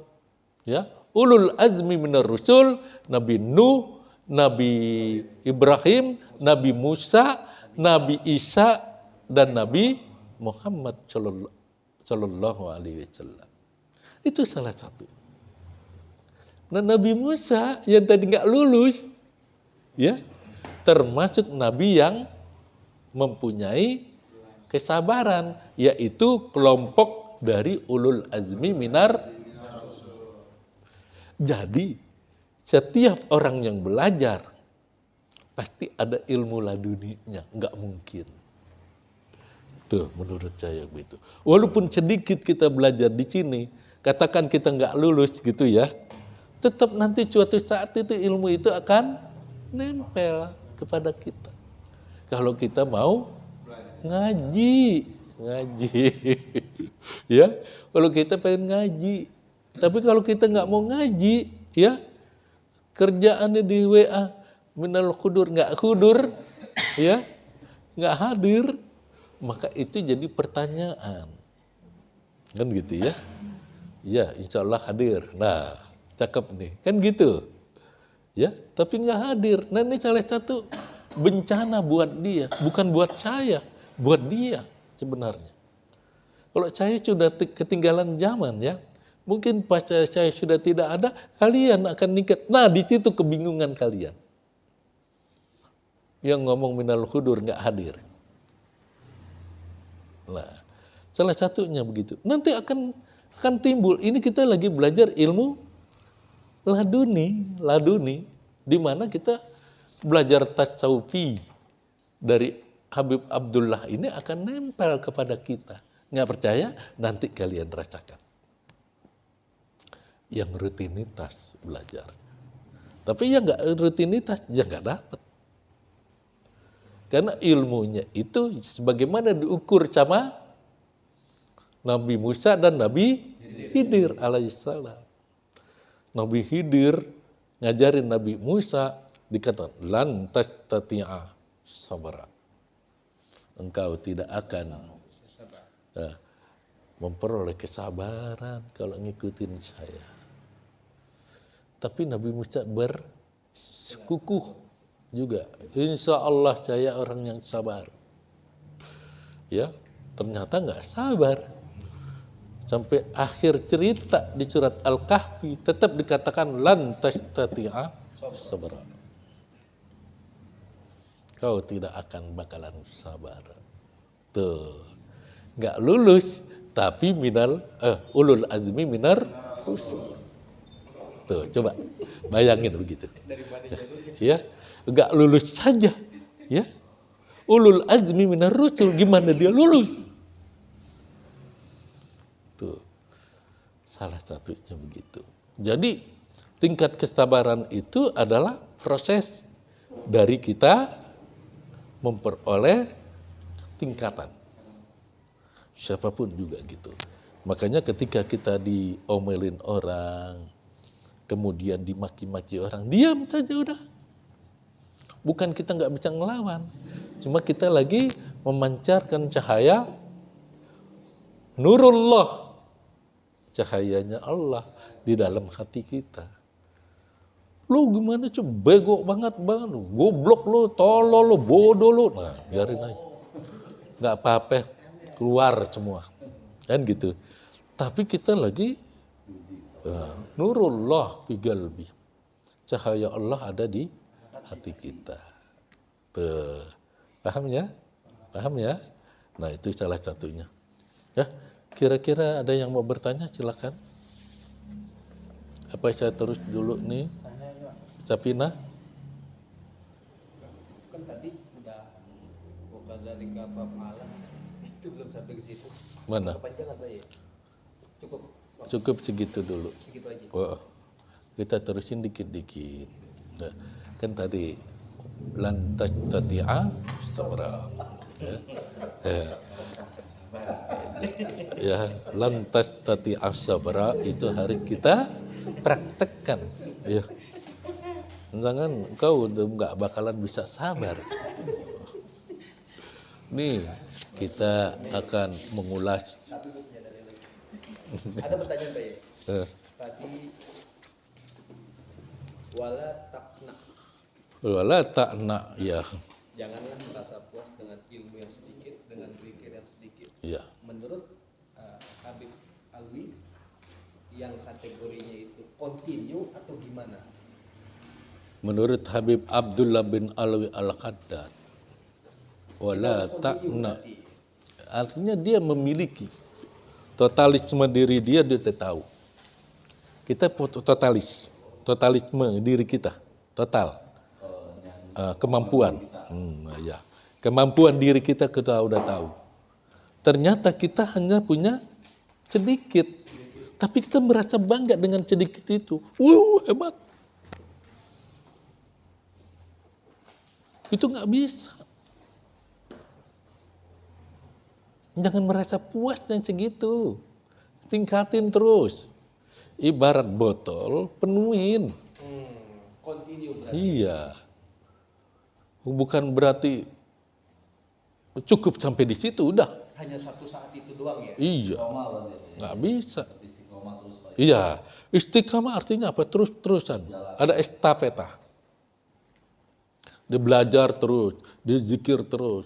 ya, ulul azmi minar rusul, Nabi Nuh, Nabi Ibrahim, Nabi Musa, Nabi Isa, dan Nabi Muhammad sallallahu alaihi wasallam. Itu salah satu. Nah, Nabi Musa yang tadi nggak lulus, ya, termasuk Nabi yang mempunyai kesabaran, yaitu kelompok dari ulul azmi minar. Jadi setiap orang yang belajar pasti ada ilmu laduninya, nggak mungkin. Tuh, menurut saya begitu. Walaupun sedikit kita belajar di sini, katakan kita nggak lulus gitu ya, tetap nanti suatu saat itu ilmu itu akan nempel kepada kita. Kalau kita mau ngaji, ya. Kalau kita pengen ngaji, tapi kalau kita nggak mau ngaji, ya, kerjaannya di WA, minal hudur nggak hudur, ya, nggak hadir, maka itu jadi pertanyaan, kan gitu ya? Ya, insya Allah hadir. Nah, cakep nih, kan gitu, ya. Tapi nggak hadir. Nah ini salah satu bencana buat dia, bukan buat saya, buat dia sebenarnya. Kalau saya sudah ketinggalan zaman ya, mungkin pas saya sudah tidak ada, kalian akan nikah. Nah di situ kebingungan kalian. Yang ngomong minal hudur nggak hadir. Nah, salah satunya begitu. Nanti akan timbul. Ini kita lagi belajar ilmu laduni, di mana kita belajar tasawufi dari Habib Abdullah ini akan nempel kepada kita. Nggak percaya? Nanti kalian rasakan. Yang rutinitas belajar. Tapi yang nggak rutinitas, ya nggak dapat. Karena ilmunya itu sebagaimana diukur sama Nabi Musa dan Nabi Khidir alaihissalam. Nabi Khidir ngajarin Nabi Musa, dikatakan lan tastati'a sabra. Engkau tidak akan memperoleh kesabaran kalau ngikutin saya. Tapi Nabi Musa bersekukuh juga. Insya Allah saya orang yang sabar. Ya, ternyata nggak sabar. Sampai akhir cerita di surat Al-Kahfi tetap dikatakan lan tastati'a sabra. Kau tidak akan bakalan sabar. Tuh, nggak lulus, tapi ulul azmi minar rusul. Tuh, coba bayangin begitu. Ya, nggak lulus saja, ya. Ulul azmi minar rusul, gimana dia lulus? Tuh, salah satunya begitu. Jadi tingkat kesabaran itu adalah proses dari kita memperoleh tingkatan. Siapapun juga gitu. Makanya ketika kita diomelin orang, kemudian dimaki-maki orang, diam saja udah. Bukan kita nggak bisa ngelawan, cuma kita lagi memancarkan cahaya nurullah, cahayanya Allah di dalam hati kita. Lu gimana cuy, bego banget lu, goblok lu, tolol lu, bodoh lu. Nah, biarin aja. Nggak apa-apa, keluar semua. Kan gitu. Tapi kita lagi nurullah fi qalbi. Cahaya Allah ada di hati kita. Tuh. Paham ya? Paham ya? Nah, itu salah satunya. Ya, kira-kira ada yang mau bertanya, silakan. Apa saya terus dulu nih? Sapina? Kan tadi udah bukan dari kapal malam itu belum sampai ke situ. Mana? Kepanjangan Pak ya? Cukup segitu dulu. Segitu aja. Oh, kita terusin dikit-dikit. Nah, kan tadi lantas tati'a sabra. Ya, lantas tati'a sabra itu harus kita praktekkan. Ya. Jangan kau nggak bakalan bisa sabar. Nih, kita akan mengulas. Ada pertanyaan Pak ya? Tadi Wala takna, ya. Janganlah merasa puas dengan ilmu yang sedikit, dengan zikir yang sedikit. Ya. Menurut Habib Alwi, yang kategorinya itu continue atau gimana? Menurut Habib Abdullah bin Alwi Al-Haddad, wala takna, artinya dia memiliki totalisme diri dia tahu. Kita totalisme diri kita, total. Kemampuan. Ya. Kemampuan diri kita udah tahu. Ternyata kita hanya punya sedikit. Tapi kita merasa bangga dengan sedikit itu. Hebat. Itu nggak bisa. Jangan merasa puas yang segitu. Tingkatin terus. Ibarat botol, penuhin. Continue berarti. Iya. Bukan berarti cukup sampai di situ udah. Hanya satu saat itu doang ya? Iya, Istiqomah lah dia. nggak bisa. Istiqomah terus Pak. Iya, istiqamah artinya apa? Terus-terusan. Ada estafeta. Dia belajar terus, dia zikir terus.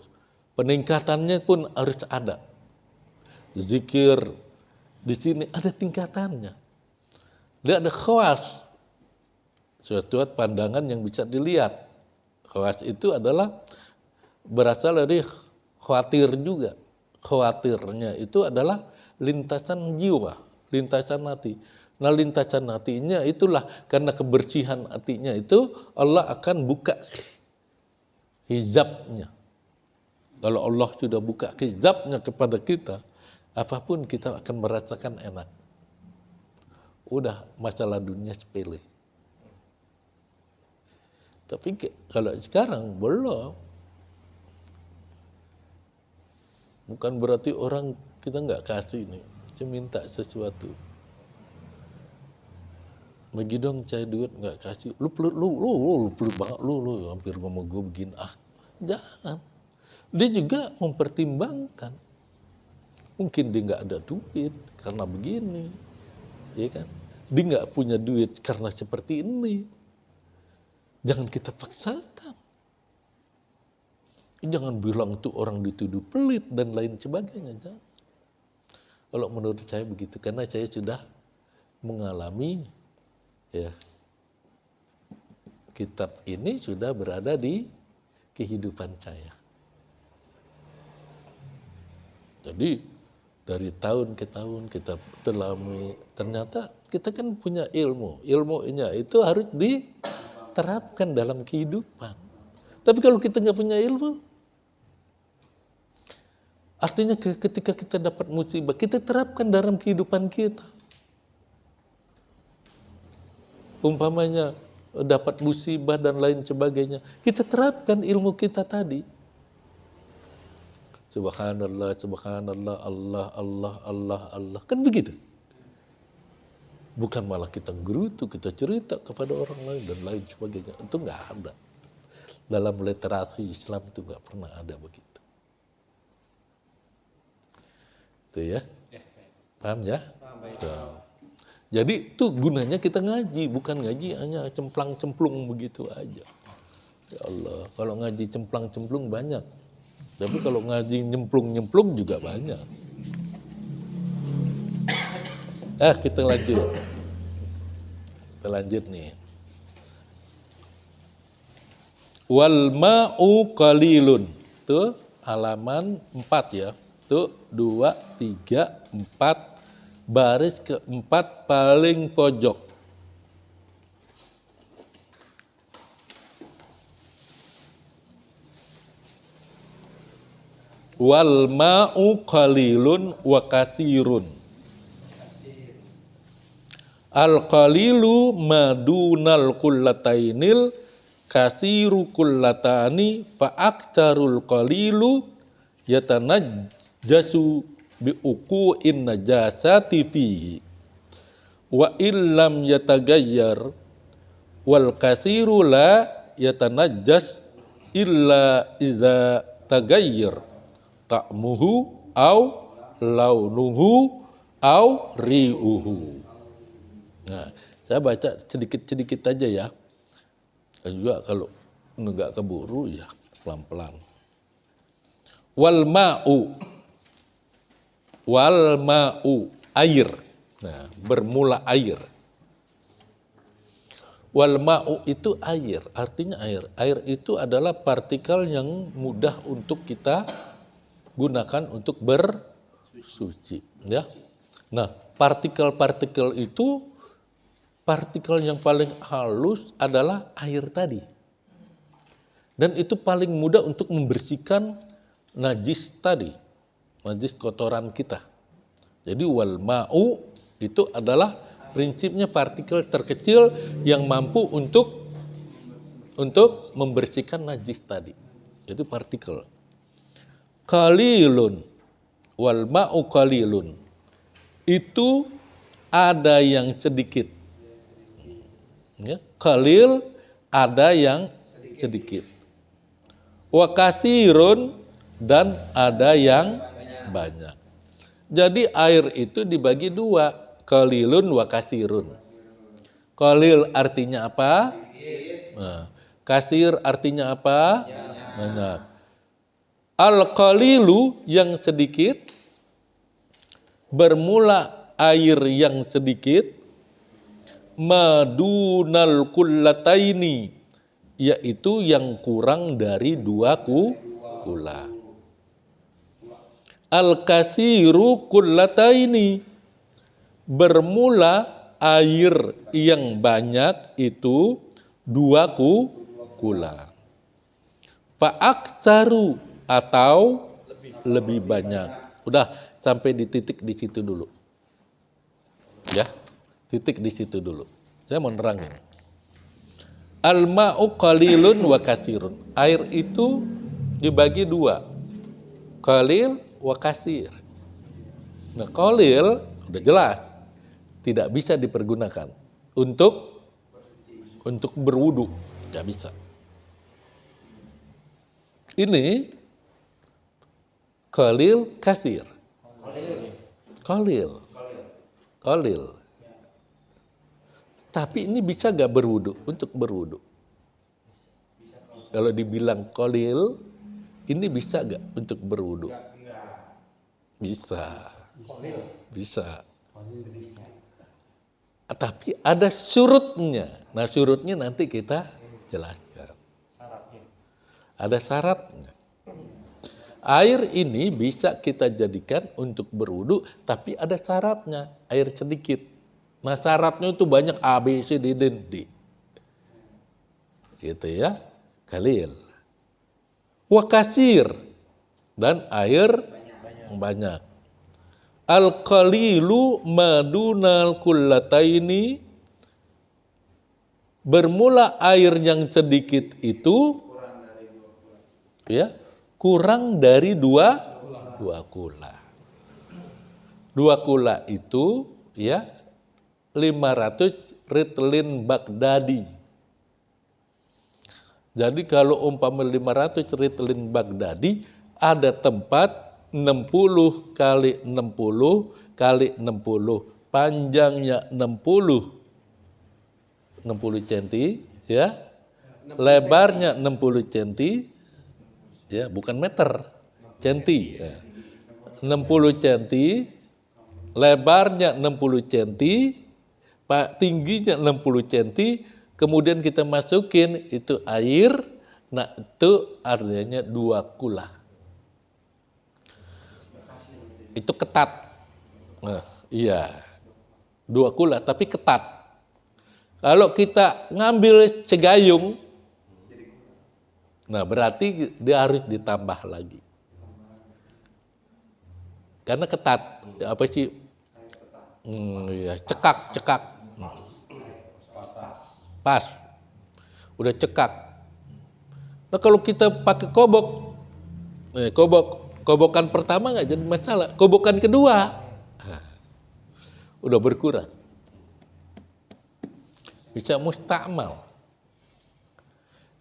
Peningkatannya pun harus ada. Zikir di sini ada tingkatannya. Dia ada khawas. Suatu pandangan yang bisa dilihat. Khawas itu adalah berasal dari khawatir juga. Khawatirnya itu adalah lintasan jiwa, lintasan hati. Nah, lintasan hatinya itulah karena kebersihan hatinya itu Allah akan buka hijabnya. Kalau Allah sudah buka hijabnya kepada kita, apapun kita akan merasakan enak. Udah masalah dunia sepele. Tapi kalau sekarang belum. Bukan berarti orang kita nggak kasih nih, saya minta sesuatu. Bagi dong saya duit nggak kasih, lu pelut banget lu hampir ngomong gue begini. Jangan. Dia juga mempertimbangkan. Mungkin dia nggak ada duit karena begini, ya kan? Dia nggak punya duit karena seperti ini. Jangan kita paksakan. Jangan bilang tuh orang dituduh pelit dan lain sebagainya. Jangan. Kalau menurut saya begitu, karena saya sudah mengalami ya kitab ini sudah berada di kehidupan saya. Jadi dari tahun ke tahun kita dalami, ternyata kita kan punya ilmunya itu harus diterapkan dalam kehidupan. Tapi kalau kita nggak punya ilmu, artinya ketika kita dapat musibah, kita terapkan dalam kehidupan kita. Umpamanya dapat musibah dan lain sebagainya, kita terapkan ilmu kita tadi. Subhanallah, subhanallah, Allah. Kan begitu. Bukan malah kita gerutu, kita cerita kepada orang lain dan lain sebagainya. Itu nggak ada. Dalam literasi Islam itu nggak pernah ada begitu. Itu ya. Paham ya? Paham. Jadi itu gunanya kita ngaji, bukan ngaji hanya cemplang-cemplung begitu aja. Ya Allah, kalau ngaji cemplang-cemplung banyak. Tapi kalau ngaji nyemplung-nyemplung juga banyak. Kita lanjut. Kita lanjut nih. Wal ma'u qalilun. Tuh halaman 4 ya. Tuh 2, 3, 4. Baris keempat paling pojok. Wal ma'u qalilun wa katsirun. Al qalilu madunal kullatainil katsiru kullatani fa aktarul qalilu yatanajjasu bi uqu'in najasati fihi wa illam yatagayyar wal katsiru la yatanajjas illa iza tagayyar ta'muhu au launuhu au ri'uhu. Nah, saya baca sedikit-sedikit aja ya. Dan juga kalau nggak keburu ya pelan-pelan. Wal ma'u air. Nah, bermula air. Wal ma'u itu air, artinya air. Air itu adalah partikel yang mudah untuk kita gunakan untuk bersuci, ya. Nah, partikel-partikel itu, partikel yang paling halus adalah air tadi. Dan itu paling mudah untuk membersihkan najis tadi, najis kotoran kita. Jadi wal ma'u itu adalah prinsipnya partikel terkecil yang mampu untuk membersihkan najis tadi. Itu partikel. Qalilun wal ma'u qalilun. Itu ada yang sedikit. Ya, qalil ada yang sedikit. wa katsirun, dan ada yang banyak. Jadi air itu dibagi dua, qalilun wa katsirun. Qalil artinya apa? Nah, katsir artinya apa? Banyak. Al-qalilu yang sedikit, bermula air yang sedikit, madunal kullataini, yaitu yang kurang dari 2 kula. Al-katsiru kullataini, bermula air yang banyak itu 2 kula. Fa'aktsaru, atau lebih banyak. Udah sampai di titik di situ dulu. Ya, titik di situ dulu. Saya mau nerangin. Al-ma'u qalilun wa katsirun. Air itu dibagi 2. Qalil wa katsir. Nah, qalil udah jelas tidak bisa dipergunakan untuk berwudu, nggak bisa. Ini qalil katsir. Qalil. Tapi ini bisa gak berwudu? Untuk berwudu. Kalau dibilang qalil, ini bisa gak untuk berwudu? Bisa. Tapi ada surutnya. Nah, surutnya nanti kita jelaskan. Ada syaratnya. Air ini bisa kita jadikan untuk berwudu, tapi ada syaratnya, air sedikit. Nah, syaratnya itu banyak, A, B, C, D, D. Gitu ya, qalil. Wa katsir, dan air banyak. Al-qalilu madunal kullataini, bermula air yang sedikit itu ya kurang dari 2 kula. 2 kula itu ya 500 ritlin Baghdadi. Jadi kalau umpama 500 ritlin Baghdadi, ada tempat 60 kali 60 kali 60, panjangnya 60 cm ya, lebarnya 60 cm ya, bukan meter, centi. Ya. 60 cm, lebarnya 60 cm, tingginya 60 cm, kemudian kita masukin itu air, nah itu artinya 2 kula. Itu ketat. Nah, iya. 2 kula tapi ketat. Kalau kita ngambil segayung, nah berarti dia harus ditambah lagi. Karena ketat. Apa sih? Ya, cekak. Pas. Udah cekak. Nah kalau kita pakai kobokan pertama nggak jadi masalah. Kobokan kedua, udah berkurang. Bisa mustakmal.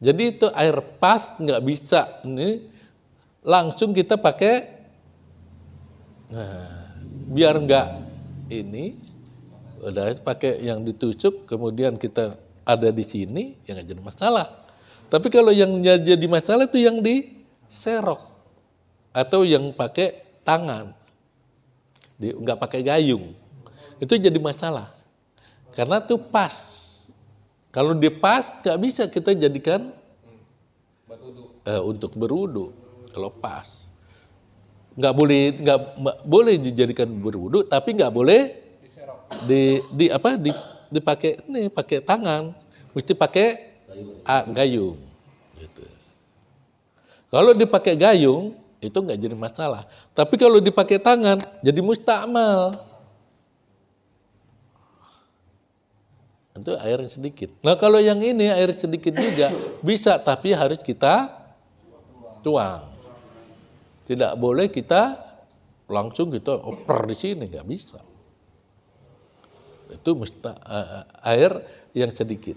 Jadi itu air pas nggak bisa, ini langsung kita pakai, nah, biar nggak ini, udah pakai yang ditusuk, kemudian kita ada di sini, ya nggak jadi masalah. Tapi kalau yang jadi masalah itu yang diserok atau yang pakai tangan, nggak pakai gayung, itu jadi masalah karena itu pas. Kalau dia pas, nggak bisa kita jadikan untuk berwudu. Kalau pas, nggak boleh dijadikan berwudu, tapi nggak boleh dipakai ini, pakai tangan, mesti pakai gayung. Gitu. Kalau dipakai gayung itu nggak jadi masalah. Tapi kalau dipakai tangan, jadi mustakmal. Itu air yang sedikit. Nah kalau yang ini air sedikit juga bisa, tapi harus kita tuang. Tidak boleh kita langsung kita oper di sini, nggak bisa. Itu air yang sedikit.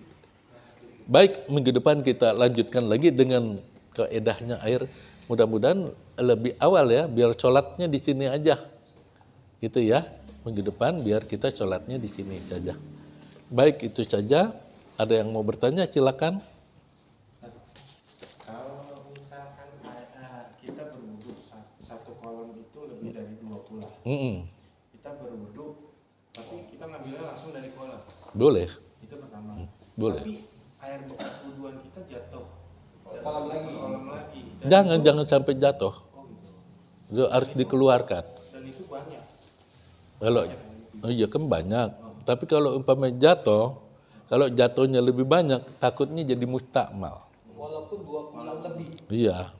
Baik, minggu depan kita lanjutkan lagi dengan kaedahnya air. Mudah-mudahan lebih awal ya, biar sholatnya di sini aja, gitu ya. Minggu depan biar kita sholatnya di sini saja. Baik, itu saja. Ada yang mau bertanya, silakan. Kalau misalkan kita berwudu satu kolom itu lebih dari 2 kula. Kita berwudu, tapi kita ngambilnya langsung dari kolam. Boleh. Itu pertama. Boleh. Tapi air bekas wuduan kita jatuh. Kolam lagi. Kolam lagi. Dan Jangan sampai jatuh. Oh gitu. Itu harus dikeluarkan. Dan itu banyak. Kalau iya kan banyak. Tapi kalau umpamanya jatuh, kalau jatuhnya lebih banyak, takutnya jadi mustakmal. Walaupun 2 kula lebih. Iya.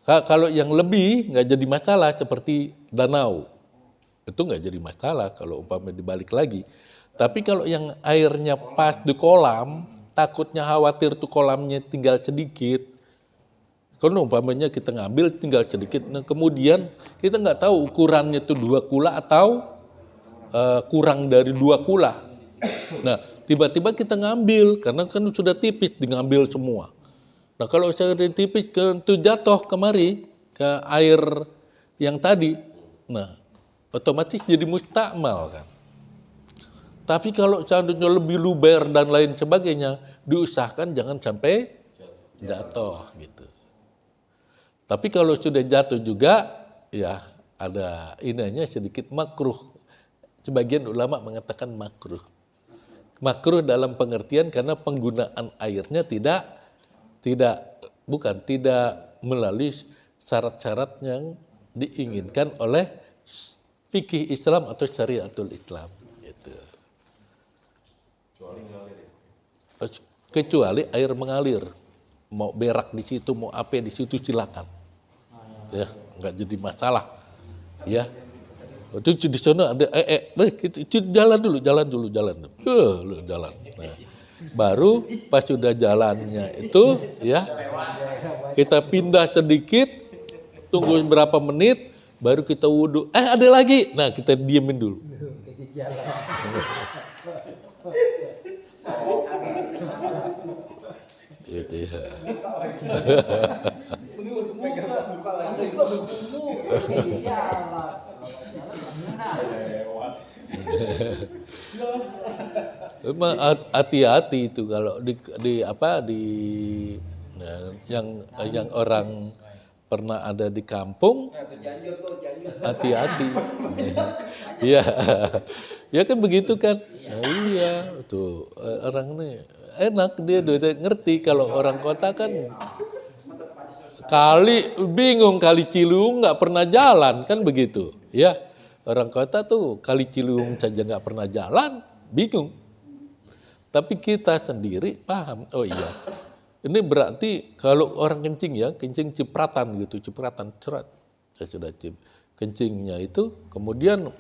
Kalau yang lebih nggak jadi masalah seperti danau, itu nggak jadi masalah kalau umpamanya dibalik lagi. Tapi kalau yang airnya pas di kolam, takutnya khawatir tuh kolamnya tinggal sedikit. Kalau umpamanya kita ngambil tinggal sedikit, nah kemudian kita nggak tahu ukurannya itu 2 kula atau kurang dari 2 kula. Nah, tiba-tiba kita ngambil karena kan sudah tipis, ngambil semua. Nah, kalau saya tipis itu jatuh kemari ke air yang tadi, nah otomatis jadi mustakmal kan. Tapi kalau seandainya lebih luber dan lain sebagainya, diusahakan jangan sampai jatuh gitu. Tapi kalau sudah jatuh juga, ya ada ininya sedikit makruh. Sebagian ulama mengatakan makruh. Makruh dalam pengertian karena penggunaan airnya tidak melalui syarat-syarat yang diinginkan oleh fikih Islam atau syariatul Islam. Gitu. Kecuali air mengalir, mau berak di situ, mau apa di situ silakan, ya nggak jadi masalah, ya. Itu di sana ada jalan dulu. Nah, baru pas sudah jalannya itu, ya kita pindah sedikit, tunggu berapa menit, baru kita wudhu. Ada lagi, nah kita diemin dulu. Gitu ya. Memang hati-hati itu kalau yang orang pernah ada di kampung, hati-hati. Iya, ya kan begitu kan. Nah, iya, tuh orang ini enak dia ngerti. Kalau orang kota kan bingung kali Ciliwung nggak pernah jalan kan begitu, ya. Orang kota tuh kali Ciliwung saja nggak pernah jalan, bingung. Tapi kita sendiri paham. Oh iya, ini berarti kalau orang kencing ya, kencing cipratan gitu, cipratan cerat. Saya sudah kencingnya itu, kemudian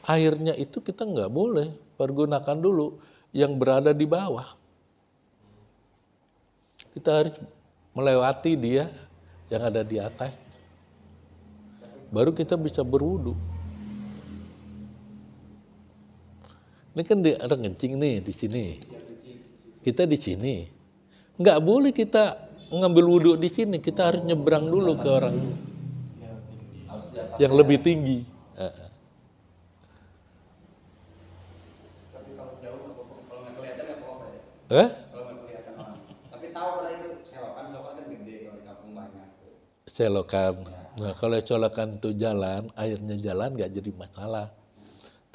airnya itu kita nggak boleh pergunakan dulu yang berada di bawah. Kita harus melewati dia yang ada di atas. Baru kita bisa berwudu. Ini kan ada kencing nih di sini. Kita di sini. Nggak boleh kita ngambil wudhu di sini. Kita harus nyebrang dulu ke orang yang lebih tinggi. Tapi kalau jauh, kalau nggak kelihatan nggak apa-apa ya. Kalau nggak kelihatan orang. Tapi tahu lah itu selokan kan gede kalau di kampung banyak. Selokan. Nah kalau selokan itu jalan, airnya jalan nggak jadi masalah.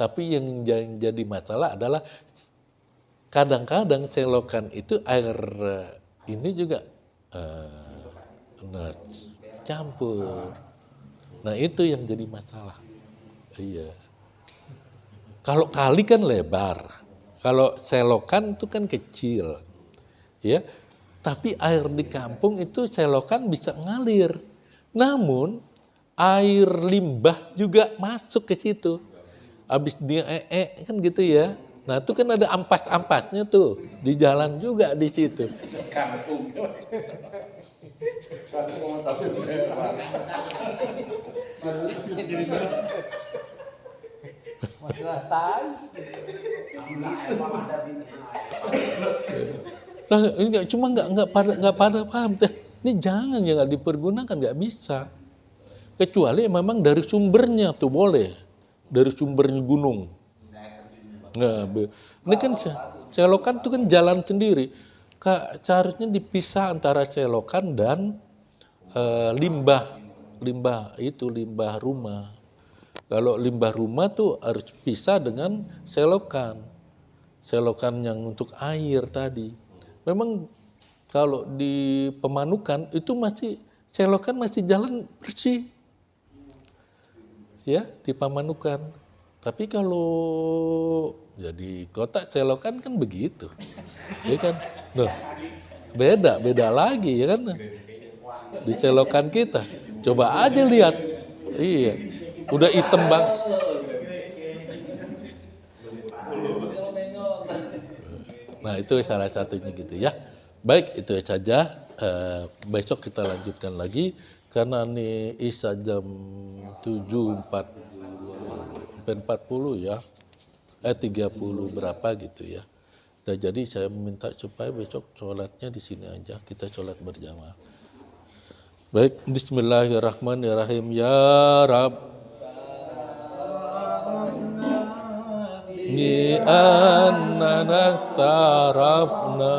Tapi yang jadi masalah adalah kadang-kadang selokan itu air ini juga campur. Nah itu yang jadi masalah. Iya. Kalau kali kan lebar, kalau selokan itu kan kecil, ya. Tapi air di kampung itu selokan bisa ngalir. Namun air limbah juga masuk ke situ. Habis dia kan gitu ya. Nah itu kan ada ampas-ampasnya tuh di jalan juga di situ. Kampung. Kampung tapi masalah tahu. Emang ada di Nah, cuma nggak pada paham teh. Ini jangan ya nggak dipergunakan, nggak bisa. Kecuali memang dari sumbernya tuh boleh, dari sumbernya gunung. Nah, ini kan selokan itu kan jalan sendiri. Seharusnya dipisah antara selokan dan limbah rumah. Kalau limbah rumah tuh harus pisah dengan selokan yang untuk air tadi. Memang kalau di Pemanukan itu selokan masih jalan bersih, ya di Pemanukan. Tapi kalau jadi kota selokan kan begitu, ya kan? Loh, beda lagi ya kan? Di selokan kita, coba aja lihat, iya, udah hitam banget. Nah itu salah satunya gitu ya. Baik, itu saja. Besok kita lanjutkan lagi karena ini Isya jam 7.40 ya, 30 berapa gitu ya. Nah, jadi saya minta supaya besok sholatnya di sini aja, kita sholat berjamaah. Baik, bismillahirrahmanirrahim. Ya Rab, ni annana tarafna